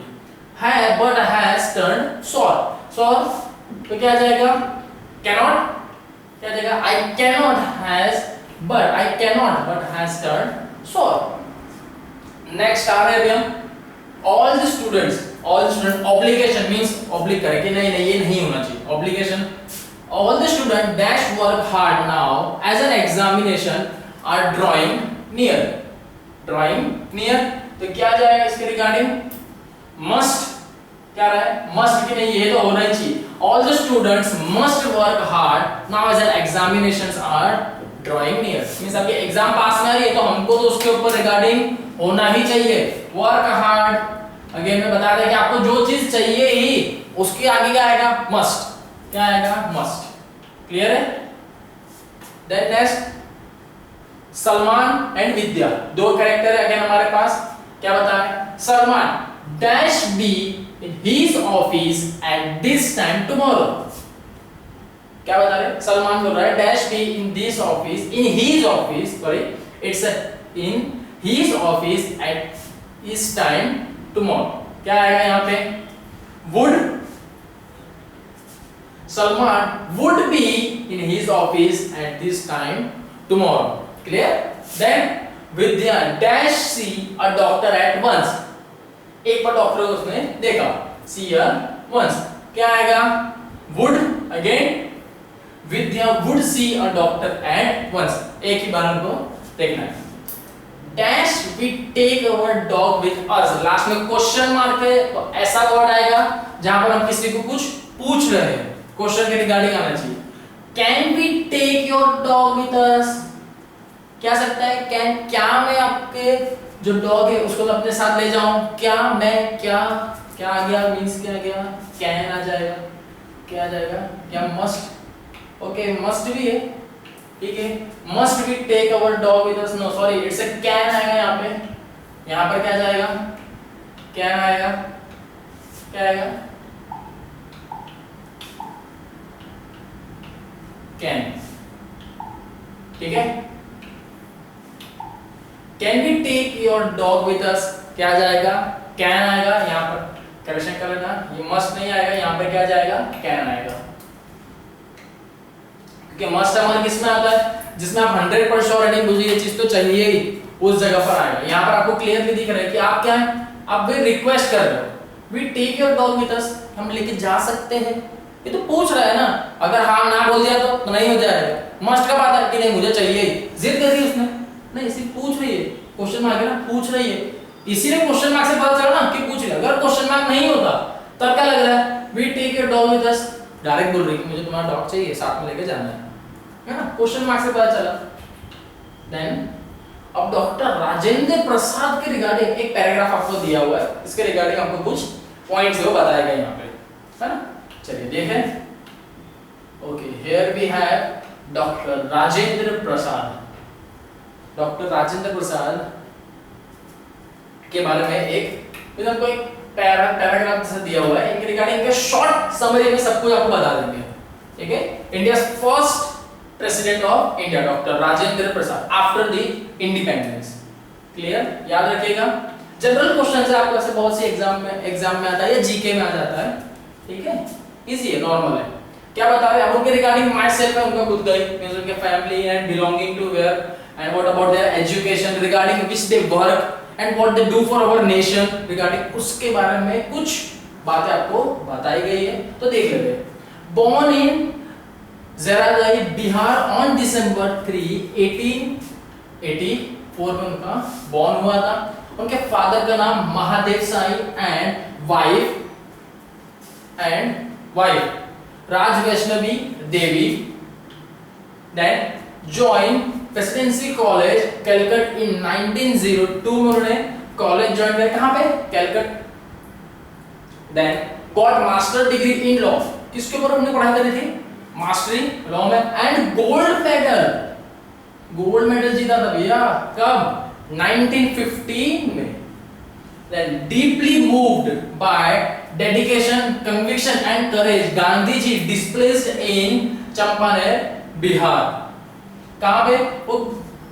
है but has turn sour, sour तो क्या आ जाएगा, कैनॉट, क्या आ जाएगा, I cannot has but, I cannot but has turn sour. Next आ रहे हैं हम all the students, all student, obligation means oblige करे कि नहीं नहीं ये नहीं होना चाहिए, obligation. All the student dash work hard now as an examination are drawing near, drawing near तो क्या आ जाएगा इसके रिगार्डिंग, मस्ट, क्या रहा है, मस्ट कि नहीं, ये तो होना ही चाहिए। All the students must work hard now as an examinations are drawing near, means आपके एग्जाम पास में आ रही है तो हमको तो उसके ऊपर रिगार्डिंग होना ही चाहिए। वर्क हार्ड, अगेन मैं बता दें कि आपको जो चीज चाहिए ही उसके आगे क्या आएगा, मस्ट, क्या आएगा, मस्ट। क्लियर है। देन नेक्स्ट सलमान एंड विद्या, दो कैरेक्टर है अगेन हमारे पास, क्या बताएं, Salman dash be in his office at this time tomorrow, क्या बता रहे, सलमान बोल रहा है dash be in this office, in his office, sorry it's in his office at इस टाइम टुमारो, क्या आएगा यहाँ पे, would, Salman would be in his office at this time tomorrow. Clear. Then Vidya dash see a doctor at once, एक बार doctor उसने देखा, सी अ once, क्या आएगा, would, again Vidya would see a doctor at once, एक ही बार हमको देखना है। Dash we take our dog with us, last में क्वेश्चन मार्क है तो ऐसा वर्ड आएगा जहां पर हम किसी को कुछ पूछ रहे हैं, क्वेश्चन के रिगार्डिंग आना चाहिए। Can we take your dog with us, क्या सकता है, कैन, क्या मैं आपके जो डॉग है उसको मैं अपने साथ ले जाऊं, क्या मैं, क्या, क्या आ गया, मींस क्या आ गया, कैन आ जाएगा, क्या आ जाएगा, क्या मस्ट, ओके मस्ट भी है, ठीक है, must we take our dog with us, no sorry it's a can आएगा यहाँ पे, यहां पर क्या जाएगा, कैन आएगा, क्या आएगा, कैन। ठीक है, can we take your dog with us, क्या जाएगा, कैन आएगा, यहां पर करेक्शन कर लेना, ये मस्ट नहीं आएगा, यहां पर क्या जाएगा, कैन आएगा। क्योंकि मस्ट हमारे किस में आता है, जिसमें आप 100% श्योरिटी मुझे ये चीज तो चाहिए ही, उस जगह पर आएगा। यहां पर आपको क्लियरली दिख रहा है कि आप क्या है, आप भी रिक्वेस्ट कर रहे हो, we take your dog with us, हम लेके जा सकते हैं। ये तो पूछ रहा है ना, अगर हाँ ना बोल दिया तो नहीं हो जाएगा। मस्ट का बात है कि नहीं मुझे चाहिए ही, जिद कर रही है उसने, नहीं सिर्फ पूछ रही है, क्वेश्चन मार्क है ना, पूछ रही है, इसीलिए क्वेश्चन मार्क से पता चला ना कि पूछ रही है। अगर क्वेश्चन मार्क नहीं होता तब क्या लग रहा है, we take your dog with us, direct बोल रही है कि मुझे तुम्हारा डॉग चाहिए, साथ में लेके जाना है ना, क्वेश्चन मार्क से पता चला। देन अब डॉक्टर राजेंद्र प्रसाद के रिगार्डिंग एक पैराग्राफ आपको दिया हुआ है, इसके रिगार्डिंग आपको कुछ पॉइंट्स वो बताएगा यहाँ पे, है ना। चलिए देखें, okay here we have doctor Rajendra Prasad. Doctor Rajendra Prasad के बारे में एक आपको एक पैराग्राफ जैसा दिया हुआ है, इनके रिगार्डिंग इनके शॉर्ट समरी में सब कुछ आपको बता देंगे। ठीक है, India first president of India doctor Rajendra Prasad after the independence. Clear, याद रखिएगा, जनरल क्वेश्चन से आपको ऐसे बहुत सी एग्जाम में आता है या जीके में आ जाता है। ठीक है, इजी है, नॉर्मल है। क्या बता रहे हैं अब उनके रिगार्डिंग माय सेल्फ है, उनका खुद का मींस उनके family and belonging to where and what about their education, regarding which they work and what they do for our nation, regarding उसके बारे में कुछ बातें आपको बताई गई है, तो देख लेते हैं। Born in Zeradei Bihar on December 3, 1884 में उनका बॉर्न हुआ था। उनके फादर का नाम Mahadev Sai and wife Raj Vaishnavi Devi. Then join presidency college Calcutta in 1902 में उन्होंने कॉलेज ज्वाइन किया, कहां पे, Calcutta. Then got master degree in law, किसके ऊपर उन्होंने पढ़ाई करी थी, मास्टरी लॉ में, एंड गोल्ड मेडल जीता था भैया, कब, 1915 में। Then deeply moved by dedication, conviction and courage, Gandhi ji displaced in Champaner, Bihar. कहां पे, वो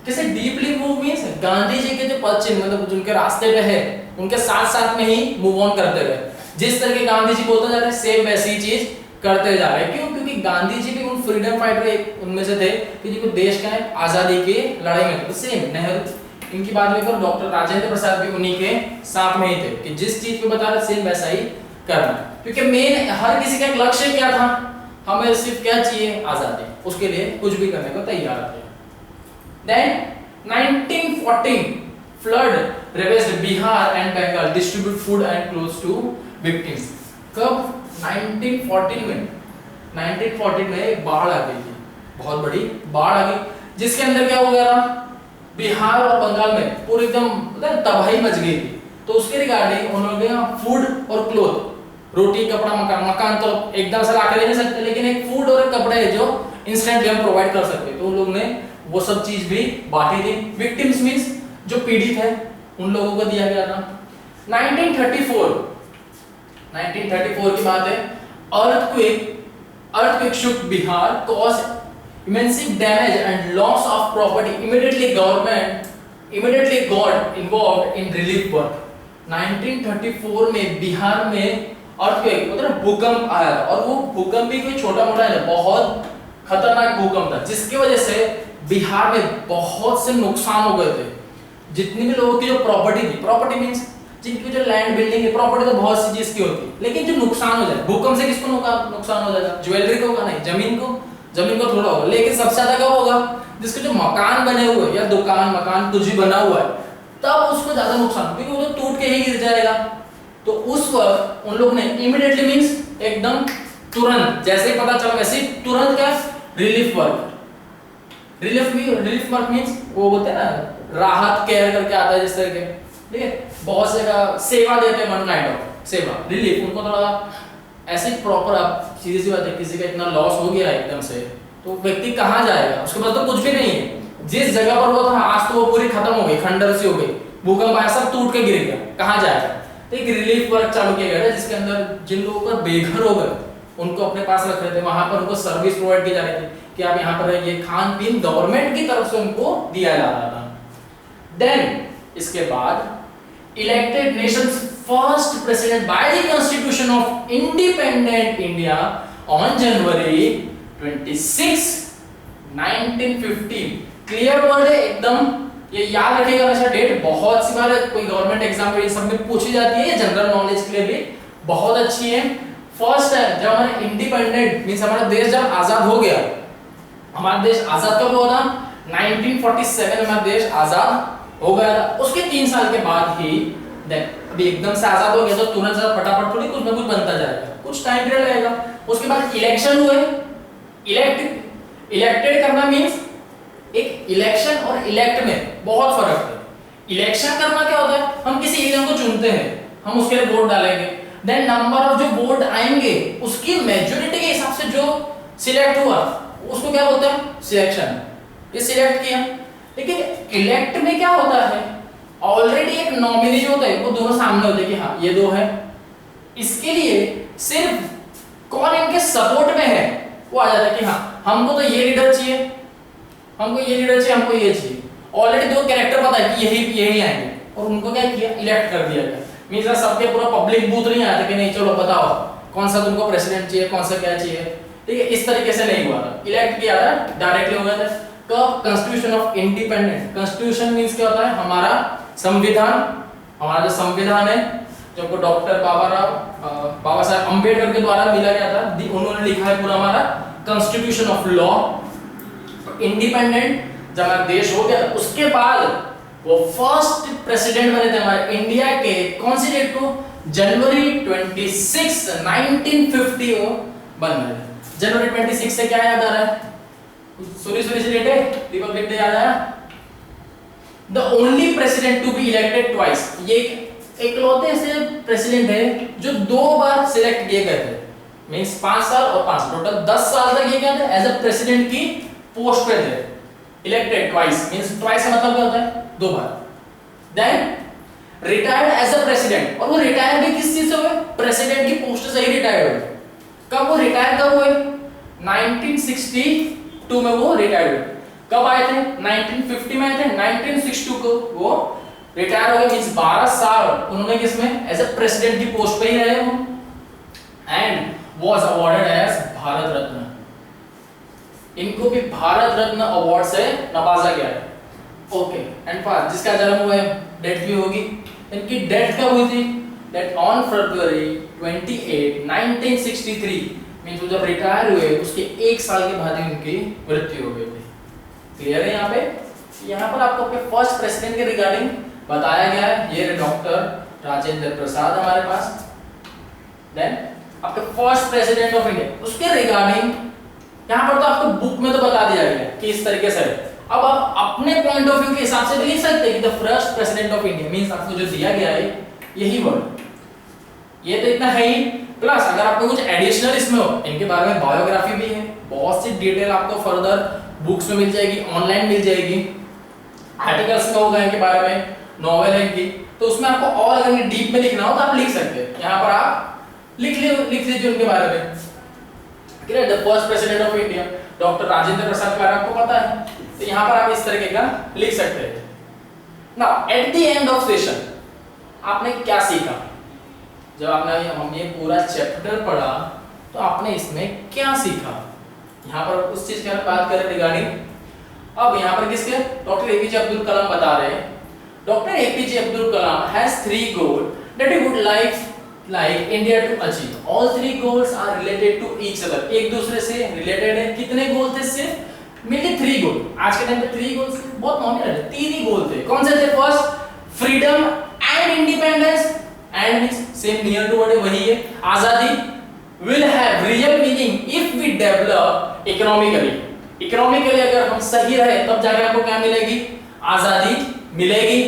कैसे deeply move means Gandhi ji के जो पद चिन्ह मतलब उनके रास्ते पे है, उनके साथ साथ में ही मूव ऑन करते गए। जिस तरह के गांधी जी बोलते जा रहे हैं सेम वैसी चीज करते जा रहे हैं। क्यों, क्योंकि गांधी जी भी उन फ्रीडम फाइटर उनमें से थे कि जिनको देश का आजादी की लड़ाई में थे। सेम नेहरू, इनकी बात में डॉक्टर राजेंद्र प्रसाद भी उन्हीं के साथ में ही थे कि जिस चीज पे बता रहे सेम वैसा ही करना। क्योंकि मेन हर किसी का एक लक्ष्य क्या था, हमें सिर्फ क्या चाहिए, आजादी, उसके लिए कुछ भी करने को तैयार थे। Then 1914 flood ravaged Bihar and Bengal, distribute food and clothes to victims. कब, 1914 में, 1914 में एक बाढ़ आ गई थी, बहुत बड़ी बाढ़ आ गई, जिसके अंदर क्या हो गया था, बिहार और बंगाल में पूरी एकदम तबाही मच गई थी। तो उसके रिगार्डिंग उन्होंने फूड और क्लोथ, रोटी कपड़ा मकान, मकान तो एकदम से लाके दे नहीं सकते, लेकिन एक फूड और एक कपड़े जो इंस्टेंटली हम प्रोवाइड कर सकते, तो उन लोगों ने वो सब चीज भी बांटी थी। विक्टिम्स मींस जो पीड़ित है उन लोगों को दिया गया था। 1934 की बात है, earthquake shook Bihar, caused immense damage and loss of property. Immediately got involved in relief work. 1934 में बिहार में earthquake मतलब भूकंप आया था, और वो भूकंप भी कोई छोटा मोटा नहीं, बहुत खतरनाक भूकंप था, जिसकी वजह से बिहार में बहुत से नुकसान हो गए थे। जितनी भी लोगों की जो प्रॉपर्टी थी, प्रॉपर्टी मींस जिनकी जो लैंड बिल्डिंग है, प्रॉपर्टी तो बहुत सी चीज की होती है, लेकिन जो नुकसान हो जाए भूकंप से, किसको नुकसान हो जाएगा, ज्वेलरी को होगा नहीं, जमीन को थोड़ा होगा, लेकिन सबसे ज्यादा कब होगा, जिसके जो मकान बने हुए या दुकान मकान कुछ भी बना हुआ है, तब उसको ज्यादा नुकसान, क्योंकि वो तो टूट के ही गिर जाएगा। तो उस वक्त उन लोग ने इमीडिएटली मींस एकदम तुरंत, जैसे ही पता चला वैसे ही तुरंत क्या, रिलीफ वर्क मींस वो बोलते हैं ना, राहत केयर करके आता है जिस तरह के, ठीक है, बहुत से का सेवा देते हैं, वन काइंड ऑफ सेवा, रिलीफ, उनको थोड़ा ऐसे प्रॉपर। आप सीधी सी बात है, किसी का इतना लॉस हो गया एकदम से, तो व्यक्ति कहाँ जाएगा, उसके पास तो कुछ भी नहीं है, जिस जगह पर वो था आज तो वो पूरी खत्म हो गई, खंडर सी हो गई, भूकंप आया, सब टूट के गिर गया, कहाँ जाएगा? तो एक रिलीफ वर्क चालू किया गया था जिसके अंदर जिन लोगों का बेघर हो गए उनको अपने पास रख रहे थे, वहां पर उनको सर्विस प्रोवाइड की जा रही थी कि आप यहाँ पर रहिए, खान पीन गवर्नमेंट की तरफ से उनको दिया जा रहा था। देन इसके बाद elected Nations first president by the constitution of independent India on January 26, 1950। Clear word है एकदम, ये याद रखिएगा हमेशा डेट, बहुत सी बार कोई गवर्नमेंट एग्जाम में सब में पूछी जाती है, जनरल नॉलेज के लिए भी बहुत अच्छी है। फर्स्ट टाइम जब हमारा इंडिपेंडेंट मींस हमारा देश जब आजाद हो गया, हमारा देश आजाद कब हुआ था? 1947 में हमारा देश आजाद हो गया था। उसके 3 साल के बाद ही अभी एकदम से आजाद हो गया तो तुरंत से फटाफट थोड़ी कुछ ना कुछ बनता जाएगा, कुछ टाइम पीरियड लगेगा। उसके बाद इलेक्शन हुए, इलेक्टेड करना मींस एक इलेक्शन और इलेक्ट में बहुत फर्क है। इलेक्शन करना क्या होता है? हम किसी एरिया को चुनते हैं, हम उसके लिए वोट डालेंगे, देन नंबर ऑफ जो वोट आएंगे उसकी मेजॉरिटी के हिसाब से जो सिलेक्ट हुआ उसको क्या बोलते हैं? सिलेक्शन। ये सिलेक्ट किया। लेकिन इलेक्ट में क्या होता है? ऑलरेडी एक नॉमिनी जो होता है वो दोनों सामने होते हैं कि हाँ ये दो है, इसके लिए सिर्फ कौन इनके सपोर्ट में है वो आ जाता है कि हाँ हमको तो ये लीडर चाहिए, हमको ये लीडर चाहिए, हमको ये चाहिए। ऑलरेडी दो कैरेक्टर पता है कि यही आएंगे और उनको क्या किया? इलेक्ट कर दिया गया। मींस सबके पूरा पब्लिक बूथ नहीं आया था कि नहीं चलो बताओ कौन सा तुमको प्रेसिडेंट चाहिए, कौन सा क्या चाहिए, ठीक है? इस तरीके से नहीं हुआ था, इलेक्ट किया था, डायरेक्टली हो गया था। कब? Constitution of independent. Constitution means क्या होता है? हमारा संविधान, हमारा जो संविधान है जो डॉक्टर बाबा साहब अंबेडकर के द्वारा मिला गया था, उन्होंने लिखा है पूरा हमारा कॉन्स्टिट्यूशन ऑफ लॉ। इंडिपेंडेंट जब हमारा देश हो गया उसके बाद वो फर्स्ट प्रेसिडेंट बने थे हमारे इंडिया के, कौन सी डेट को? जनवरी 26, 1950 वो बन गए। जनवरी 26 से क्या याद आ रहा है? सूरी सी डेट है, रिपब्लिक डे याद आया। The only president to be elected twice, ये इकलौते ऐसे प्रेसिडेंट है जो 2 बार सिलेक्ट किए गए थे, मींस 5 साल और 5 टोटल 10 साल तक ये क्या थे? एज अ प्रेसिडेंट की पोस्ट पे थे। इलेक्टेड ट्वाइस मींस ट्वाइस का मतलब क्या होता है? 2 बार। Then retired as a president, और वो रिटायर भी किस चीज से हुए? प्रेसिडेंट की पोस्ट से ही रिटायर हुए। कब वो रिटायर कब हुए? 1962 में वो रिटायर हुए। कब आए थे? 1950 में आए थे, 1962 को वो रिटायर हो गए। मींस 12 साल उन्होंने किसमें? एज अ प्रेसिडेंट की पोस्ट पे ही रहे वो, and was awarded as Bharat Ratna. इनको भी भारत रत्न अवार्ड से नवाजा गया है। ओके, एंड फास्ट जिसका जन्म हुआ है, डेट भी होगी। इनकी डेथ कब हुई थी? Date on February 28, 1963। मींस जब रिटायर हुए उसके 1 साल के बाद ही उनकी मृत्यु हो गई थी। क्लियर है? यहाँ पे यहाँ पर आपको अपने फर्स्ट प्रेसिडेंट के रिगार्डिंग बताया गया है। ये डॉक्टर राजेंद्र प्रसाद हमारे पास। देन आपके फर्स्ट प्रेसिडेंट ऑफ इंडिया, उसके रिगार्डिंग यहाँ पर तो आपको बुक में तो बता दिया गया कि इस तरीके से। अब आप अपने पॉइंट ऑफ व्यू के हिसाब से भी लिख सकते हैं कि the first president of India means आपको जो दिया गया है यही वर्ड, ये तो इतना है ही। प्लस अगर आपको कुछ एडिशनल इसमें हो, इनके बारे में बायोग्राफी भी है, बहुत सी डिटेल आपको फर्दर बुक्स में मिल जाएगी, ऑनलाइन मिल जाएगी, आर्टिकल्स में होगा इनके बारे में, नॉवेल है इनकी, तो उसमें आपको और अगर डीप में लिखना हो तो आप लिख सकते हैं। यहाँ पर आप लिख लीजिए उनके बारे में। Clear? The first president of India doctor Rajendra Prasad के बारे में आपको पता है, तो यहाँ पर आप इस तरीके का लिख सकते हैं। Now at the end of session आपने क्या सीखा? जब आपने हम ये पूरा चैप्टर पढ़ा तो आपने इसमें क्या सीखा? यहाँ पर उस चीज की बात करें रिगार्डिंग, अब यहाँ पर किसके? डॉक्टर एपीजे अब्दुल कलाम बता रहे हैं। Doctor APJ Abdul Kalam has 3 goals that he would like India to achieve. All 3 goals are related to each other. एक दूसरे से रिलेटेड है। कितने गोल थे? सिर्फ मिलके 3 गोल। आज के टाइम पे 3 गोल्स बहुत नॉमिनल है, 3 ही गोल थे। कौन से थे? First freedom and independence, and means same near to word वही है, आजादी will have real meaning if we develop economically. Economically अगर हम सही रहे तब जाकर आपको क्या मिलेगी? आजादी मिलेगी।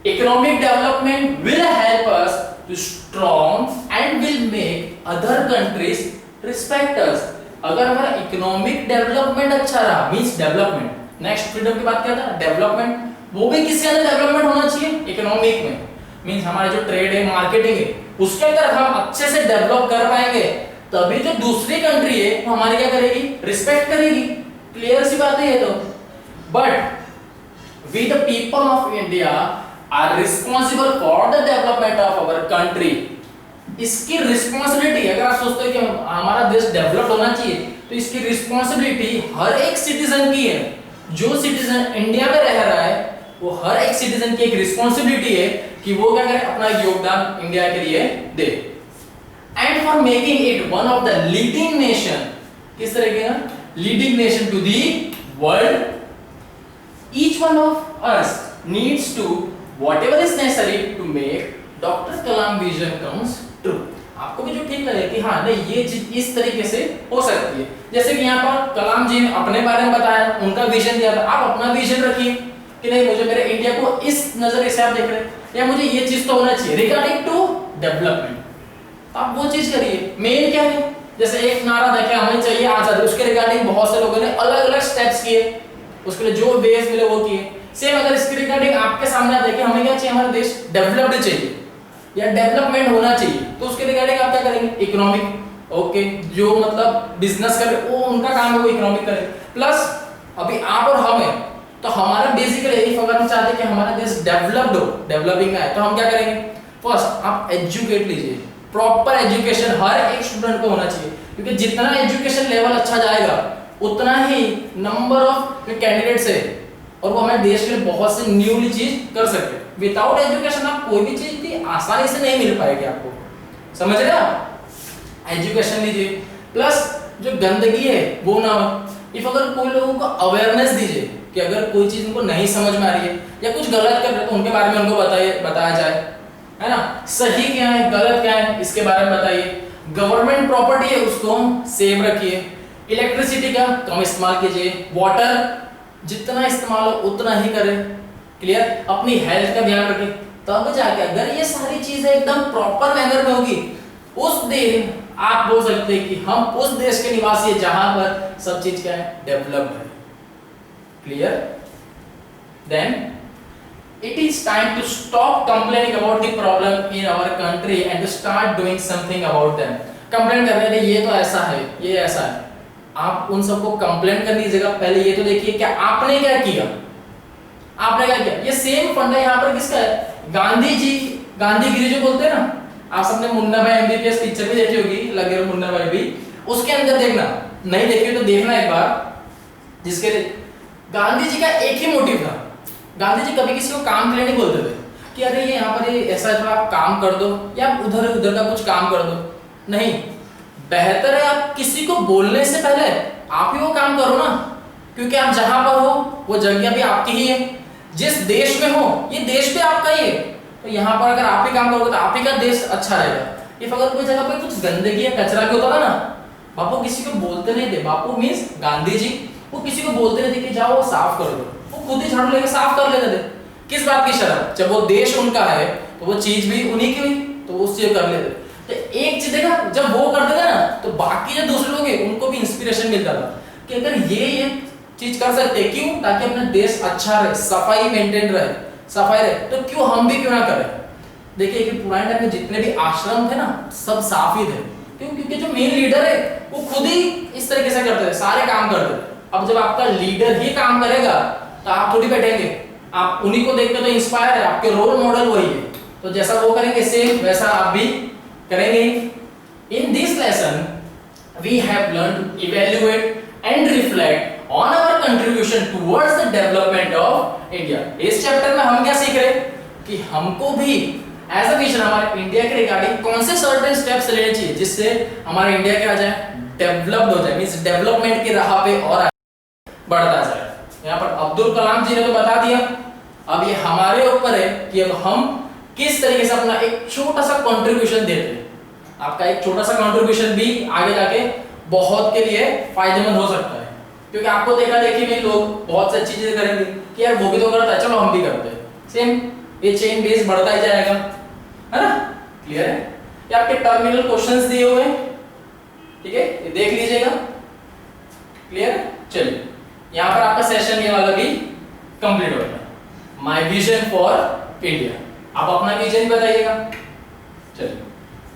Economic development will help us to strong and will make other countries respect us. अगर हमारा इकोनॉमिक डेवलपमेंट अच्छा रहा मींस डेवलपमेंट, नेक्स्ट फ्रीडम की बात क्या था? डेवलपमेंट। वो भी किसके अंदर डेवलपमेंट होना चाहिए, इकोनॉमिक में। मींस हमारे जो ट्रेड है, मार्केटिंग है, उसके अंदर हम अच्छे से डेवलप कर पाएंगे, तभी जो दूसरी कंट्री है वो हमारी क्या करेगी, रिस्पेक्ट करेगी। क्लियर सी बात है ये तो। But we the people of India are responsible for the development of our country. इसकी रिस्पॉन्सिबिलिटी, अगर आप सोचते हो कि हमारा देश डेवलप होना चाहिए, तो इसकी रिस्पॉन्सिबिलिटी हर एक सिटीजन की है। जो सिटीजन इंडिया में रह रहा है, वो हर एक सिटीजन की एक रिस्पॉन्सिबिलिटी है कि वो क्या करे, अपना योगदान इंडिया के लिए दे। And for making it one of the leading nation, किस तरह के ना, leading nation to the world, each one of us needs to whatever is necessary to make doctor Kalam vision comes true. आपको भी जो ठीक लगे कि हाँ नहीं ये चीज इस तरीके से हो सकती है, जैसे कि यहाँ पर कलाम जी ने अपने बारे में बताया, उनका विजन दिया था, आप अपना विजन रखिए कि नहीं मुझे मेरे इंडिया को इस नजरिए से आप देख रहे हैं, या मुझे ये चीज तो होना चाहिए रिगार्डिंग टू डेवलपमेंट, आप वो चीज करिए। मेन क्या है, जैसे एक नारा देखे हमें चाहिए आजादी, उसके रिगार्डिंग बहुत से लोगों ने अलग अलग स्टेप्स किए, उसके लिए जो बेस मिले वो किए। सेम अगर इसके रिगार्डिंग आपके सामने देखे हमें क्या चाहिए, हमारा देश डेवलप्ड चाहिए या डेवलपमेंट होना चाहिए, तो उसके रिगार्डिंग आप क्या करेंगे, इकोनॉमिक। ओके, जो मतलब बिजनेस कर वो उनका काम है, वो इकोनॉमिक करेंगे। प्लस अभी आप और हम है, तो हमारा बेसिकली इफ अगर हम चाहते हैं कि हमारा देश डेवलप्ड हो, डेवलपिंग में है, तो हम क्या करेंगे, फर्स्ट आप एजुकेट लीजिए, प्रॉपर एजुकेशन हर एक स्टूडेंट को होना चाहिए, क्योंकि जितना एजुकेशन लेवल अच्छा जाएगा उतना ही नंबर ऑफ कैंडिडेट्स है और वो हमारे देश के लिए बहुत से न्यूली चीज कर सकते हैं। विदाउट एजुकेशन आप कोई भी चीज की आसानी से नहीं मिल पाएगी आपको, समझ रहे आप। एजुकेशन लीजिए, प्लस जो गंदगी है वो ना हो। इफ अगर कोई लोगों को अवेयरनेस दीजिए कि अगर कोई चीज उनको नहीं समझ में आ रही है या कुछ गलत कर रहे तो उनके बारे में उनको बताया जाए, है ना, सही क्या है गलत क्या है इसके बारे में बताइए। गवर्नमेंट प्रॉपर्टी है उसको सेव रखिए, इलेक्ट्रिसिटी का कम इस्तेमाल कीजिए, वाटर जितना इस्तेमाल हो उतना ही करें। क्लियर, अपनी हेल्थ का ध्यान रखें, तब जाके अगर ये सारी चीजें एकदम प्रॉपर मैनर में होगी, उस दिन आप बोल सकते हैं कि हम उस देश के निवासी हैं जहां पर सब चीज क्या है, डेवलप्ड है। Clear, then it is time to stop complaining about the problem in our country and to start doing something about them। Complain कर रहे थे ये तो ऐसा है ये ऐसा है, आप उन सबको कंप्लेन करने की जगह पहले ये तो देखिए क्या आपने क्या किया, आपने क्या किया। ये सेम फंडा यहाँ पर किसका है, गांधी जी, गांधीगिरी जो बोलते हैं ना, आप सबने मुन्ना भाई एमबीबीएस पिक्चर भी देखी होगी, लगे मुन्ना भाई भी, उसके अंदर देखना, नहीं देखी तो देखना एक बार, जिसके गांधी जी का एक ही मोटिव था। गांधी जी कभी किसी को काम के लिए नहीं बोलते थे कि अरे ये यहाँ पर ऐसा है तो आप काम कर दो या उधर उधर का कुछ काम कर दो, नहीं, बेहतर है आप किसी को बोलने से पहले आप ही वो काम करो ना, क्योंकि आप जहां पर हो वो जगह भी आपकी ही है, जिस देश में हो ये देश भी आपका ही है, तो यहाँ पर अगर आप ही काम करोगे तो आप ही का देश अच्छा रहेगा। इफ अगर कोई जगह पर कुछ गंदगी या कचरा भी होता था ना, बापू किसी को बोलते नहीं थे, बापू मीन्स गांधी जी, वो किसी को बोलते नहीं थे कि जाओ वो साफ कर दो, वो खुद ही झाड़ू लेके साफ कर लेते थे। किस बात की शर्म, जब वो देश उनका है तो वो चीज भी उन्हीं की हुई तो वो उससे कर लेते। तो एक चीज देखा, जब वो करते थे ना तो बाकी जो दूसरे लोग हैं उनको भी इंस्पिरेशन मिलता था कि अगर ये चीज कर सकते हैं, क्यों, ताकि अपना देश अच्छा रहे, सफाई मेंटेन रहे, सफाई रहे, तो क्यों हम भी क्यों ना करें। देखिए कि पुराने टाइम में जितने भी आश्रम थे ना सब साफ ही थे, क्यों, क्योंकि जो मेन लीडर है वो खुद ही इस तरीके से करते थे, सारे काम करते थे। अब जब आपका लीडर ही काम करेगा तो आप थोड़ी बैठेंगे, आप उन्हीं को देखकर तो इंस्पायर है, आपके रोल मॉडल वही है, तो जैसा वो करेंगे सेम वैसा आप भी करेंगे। In this lesson we have learn to evaluate and reflect on our contribution towards the development of India. इस चैप्टर में हम क्या सीख रहे कि हमको भी एज अ विजन हमारे इंडिया के रिगार्डिंग कौन से सर्टेन स्टेप्स लेने चाहिए जिससे हमारा इंडिया क्या हो जाए, डेवलप्ड हो जाए, मींस डेवलपमेंट की राह पे और बढ़ता जाए। यहाँ पर अब्दुल कलाम जी ने तो बता दिया, अब ये हमारे ऊपर है कि अब हम किस तरीके से अपना एक छोटा सा कंट्रीब्यूशन देते हैं। आपका एक छोटा सा कंट्रीब्यूशन भी आगे जाके बहुत के लिए फायदेमंद हो सकता है, क्योंकि आपको देखा देखी में लोग बहुत सी अच्छी चीजें करेंगे कि यार वो भी तो करता है चलो हम भी करते हैं, सेम ये चेन बेस बढ़ता ही जाएगा, है ना। क्लियर है, ये आपके टर्मिनल क्वेश्चंस दिए हुए हैं, ठीक है, ये देख लीजिएगा। क्लियर है, चलिए यहाँ पर आपका सेशन ये वाला भी कंप्लीट हो गया। My vision for India. आप अपना विजन बताइएगा। चलिए।